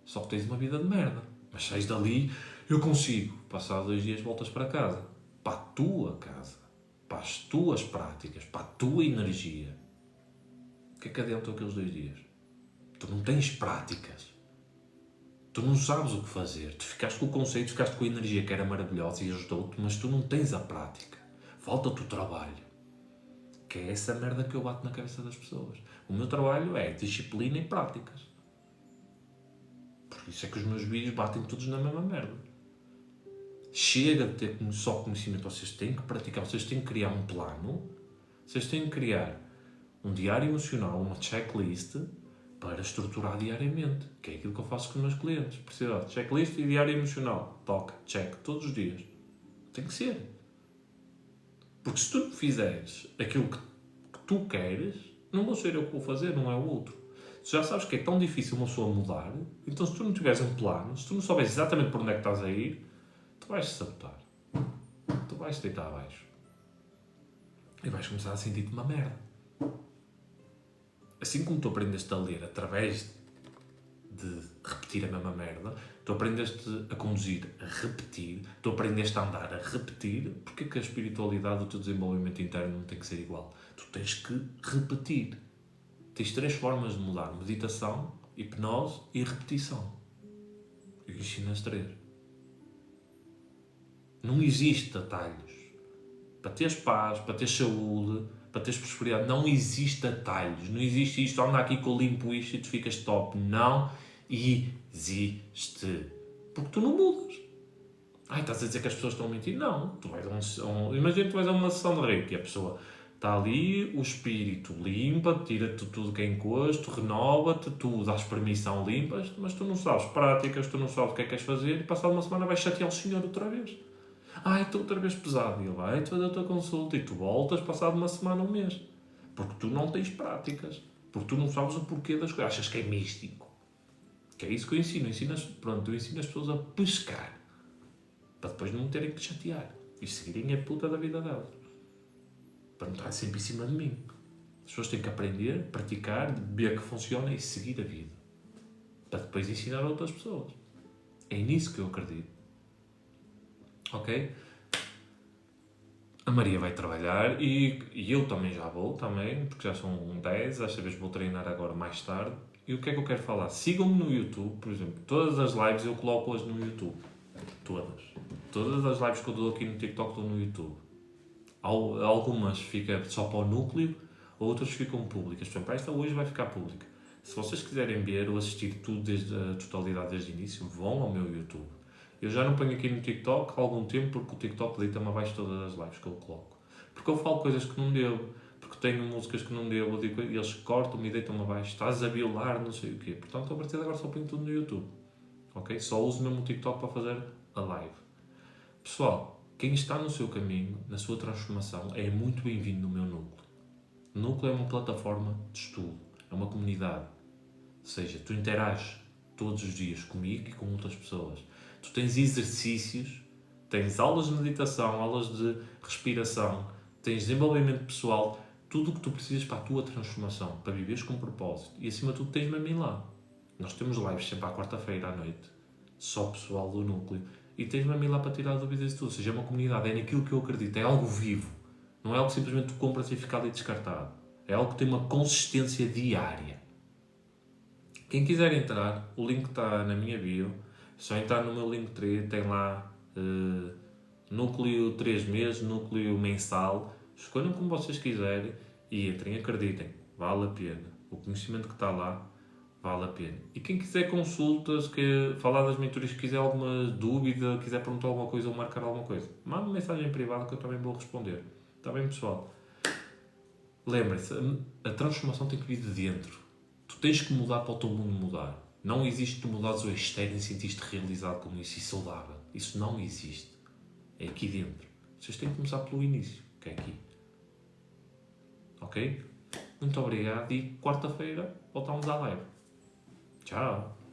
Só que tens uma vida de merda. Mas sais dali, eu consigo. Passar 2 dias voltas para casa. Para a tua casa. Para as tuas práticas. Para a tua energia. O que é que adiantam aqueles 2 dias? Tu não tens práticas. Tu não sabes o que fazer. Tu ficaste com o conceito, ficaste com a energia que era maravilhosa e ajudou-te, mas tu não tens a prática. Falta-te o trabalho. Que é essa merda que eu bato na cabeça das pessoas. O meu trabalho é disciplina e práticas. Por isso é que os meus vídeos batem todos na mesma merda. Chega de ter só conhecimento. Vocês têm que praticar. Vocês têm que criar um plano. Vocês têm que criar um diário emocional, uma checklist para estruturar diariamente. Que é aquilo que eu faço com os meus clientes. Precisa de checklist e diário emocional. Toca, check, todos os dias. Tem que ser. Porque se tu não fizeres aquilo que tu queres, não vou ser eu que vou fazer, não é o outro. Se já sabes que é tão difícil uma pessoa mudar, então se tu não tiveres um plano, se tu não souberes exatamente por onde é que estás a ir, tu vais-te sabotar. Tu vais-te deitar abaixo. e vais começar a sentir-te uma merda. Assim como tu aprendeste a ler através de repetir a mesma merda, tu aprendeste a conduzir a repetir, tu aprendeste a andar a repetir, porque é que a espiritualidade do teu desenvolvimento interno não tem que ser igual? Tu tens que repetir. Tens 3 formas de mudar: meditação, hipnose e repetição. Eu ensino as 3. Não existe atalhos. Para teres paz, para teres saúde, para teres prosperidade, não existe atalhos. Não existe isto, anda aqui que eu limpo isto e tu ficas top. Não existe. Porque tu não mudas. Ai, estás a dizer que as pessoas estão a mentir? Não. Tu vais imagina que tu vais a uma sessão de reiki e a pessoa está ali, o espírito limpa, tira-te tudo que é encosto, renova-te, tu dás permissão, limpas, mas tu não sabes práticas, tu não sabes o que é que queres fazer e passado uma semana vais chatear o senhor outra vez. Ai, estou outra vez pesado. E ele vai-te fazer a tua consulta e tu voltas passado uma semana, um mês. Porque tu não tens práticas. Porque tu não sabes o porquê das coisas. Achas que é místico. Que é isso que eu ensino. Eu ensino as pessoas a pescar. Para depois não me terem que chatear. E seguirem a puta da vida delas. Para não estar sempre em cima de mim. As pessoas têm que aprender, praticar, ver que funciona e seguir a vida. Para depois ensinar a outras pessoas. É nisso que eu acredito. Ok? A Maria vai trabalhar e eu também já vou, porque já são 10, desta vez vou treinar agora mais tarde. E o que é que eu quero falar? Sigam-me no YouTube, por exemplo. Todas as lives eu coloco-as no YouTube. Todas. Todas as lives que eu dou aqui no TikTok estão no YouTube. Algumas ficam só para o núcleo, outras ficam públicas. Por exemplo, esta hoje vai ficar pública. Se vocês quiserem ver ou assistir tudo desde a totalidade desde o início, vão ao meu YouTube. Eu já não ponho aqui no TikTok há algum tempo porque o TikTok deita-me abaixo todas as lives que eu coloco. Porque eu falo coisas que não devo, porque tenho músicas que não devo, e eles cortam-me e deitam-me abaixo. Estás a violar, não sei o quê. Portanto, a partir de agora só ponho tudo no YouTube. Ok? Só uso mesmo o TikTok para fazer a live. Pessoal, quem está no seu caminho, na sua transformação, é muito bem-vindo no meu núcleo. O núcleo é uma plataforma de estudo, é uma comunidade. Ou seja, tu interages todos os dias comigo e com outras pessoas. Tu tens exercícios, tens aulas de meditação, aulas de respiração, tens desenvolvimento pessoal, tudo o que tu precisas para a tua transformação, para viveres com propósito. E acima de tudo tens-me a mim lá. Nós temos lives sempre à quarta-feira à noite, só pessoal do núcleo, e tens-me a mim lá para tirar dúvidas de tudo. Ou seja, é uma comunidade, é naquilo que eu acredito, é algo vivo. Não é algo que simplesmente tu compras e fica ali descartado. É algo que tem uma consistência diária. Quem quiser entrar, o link está na minha bio. Só entrar no meu Linktree, tem lá núcleo 3 meses, núcleo mensal. Escolham como vocês quiserem e entrem, acreditem, vale a pena. O conhecimento que está lá vale a pena. E quem quiser consultas, falar das mentorias, quiser alguma dúvida, quiser perguntar alguma coisa ou marcar alguma coisa, manda uma mensagem privada que eu também vou responder. Está bem, pessoal? Lembrem-se, a transformação tem que vir de dentro. Tu tens que mudar para o teu mundo mudar. Não existe tu mudares o externo e sentir-te realizado como isso e saudável. Isso não existe. É aqui dentro. Vocês têm que começar pelo início, que é aqui. Ok? Muito obrigado e quarta-feira voltamos à live. Tchau!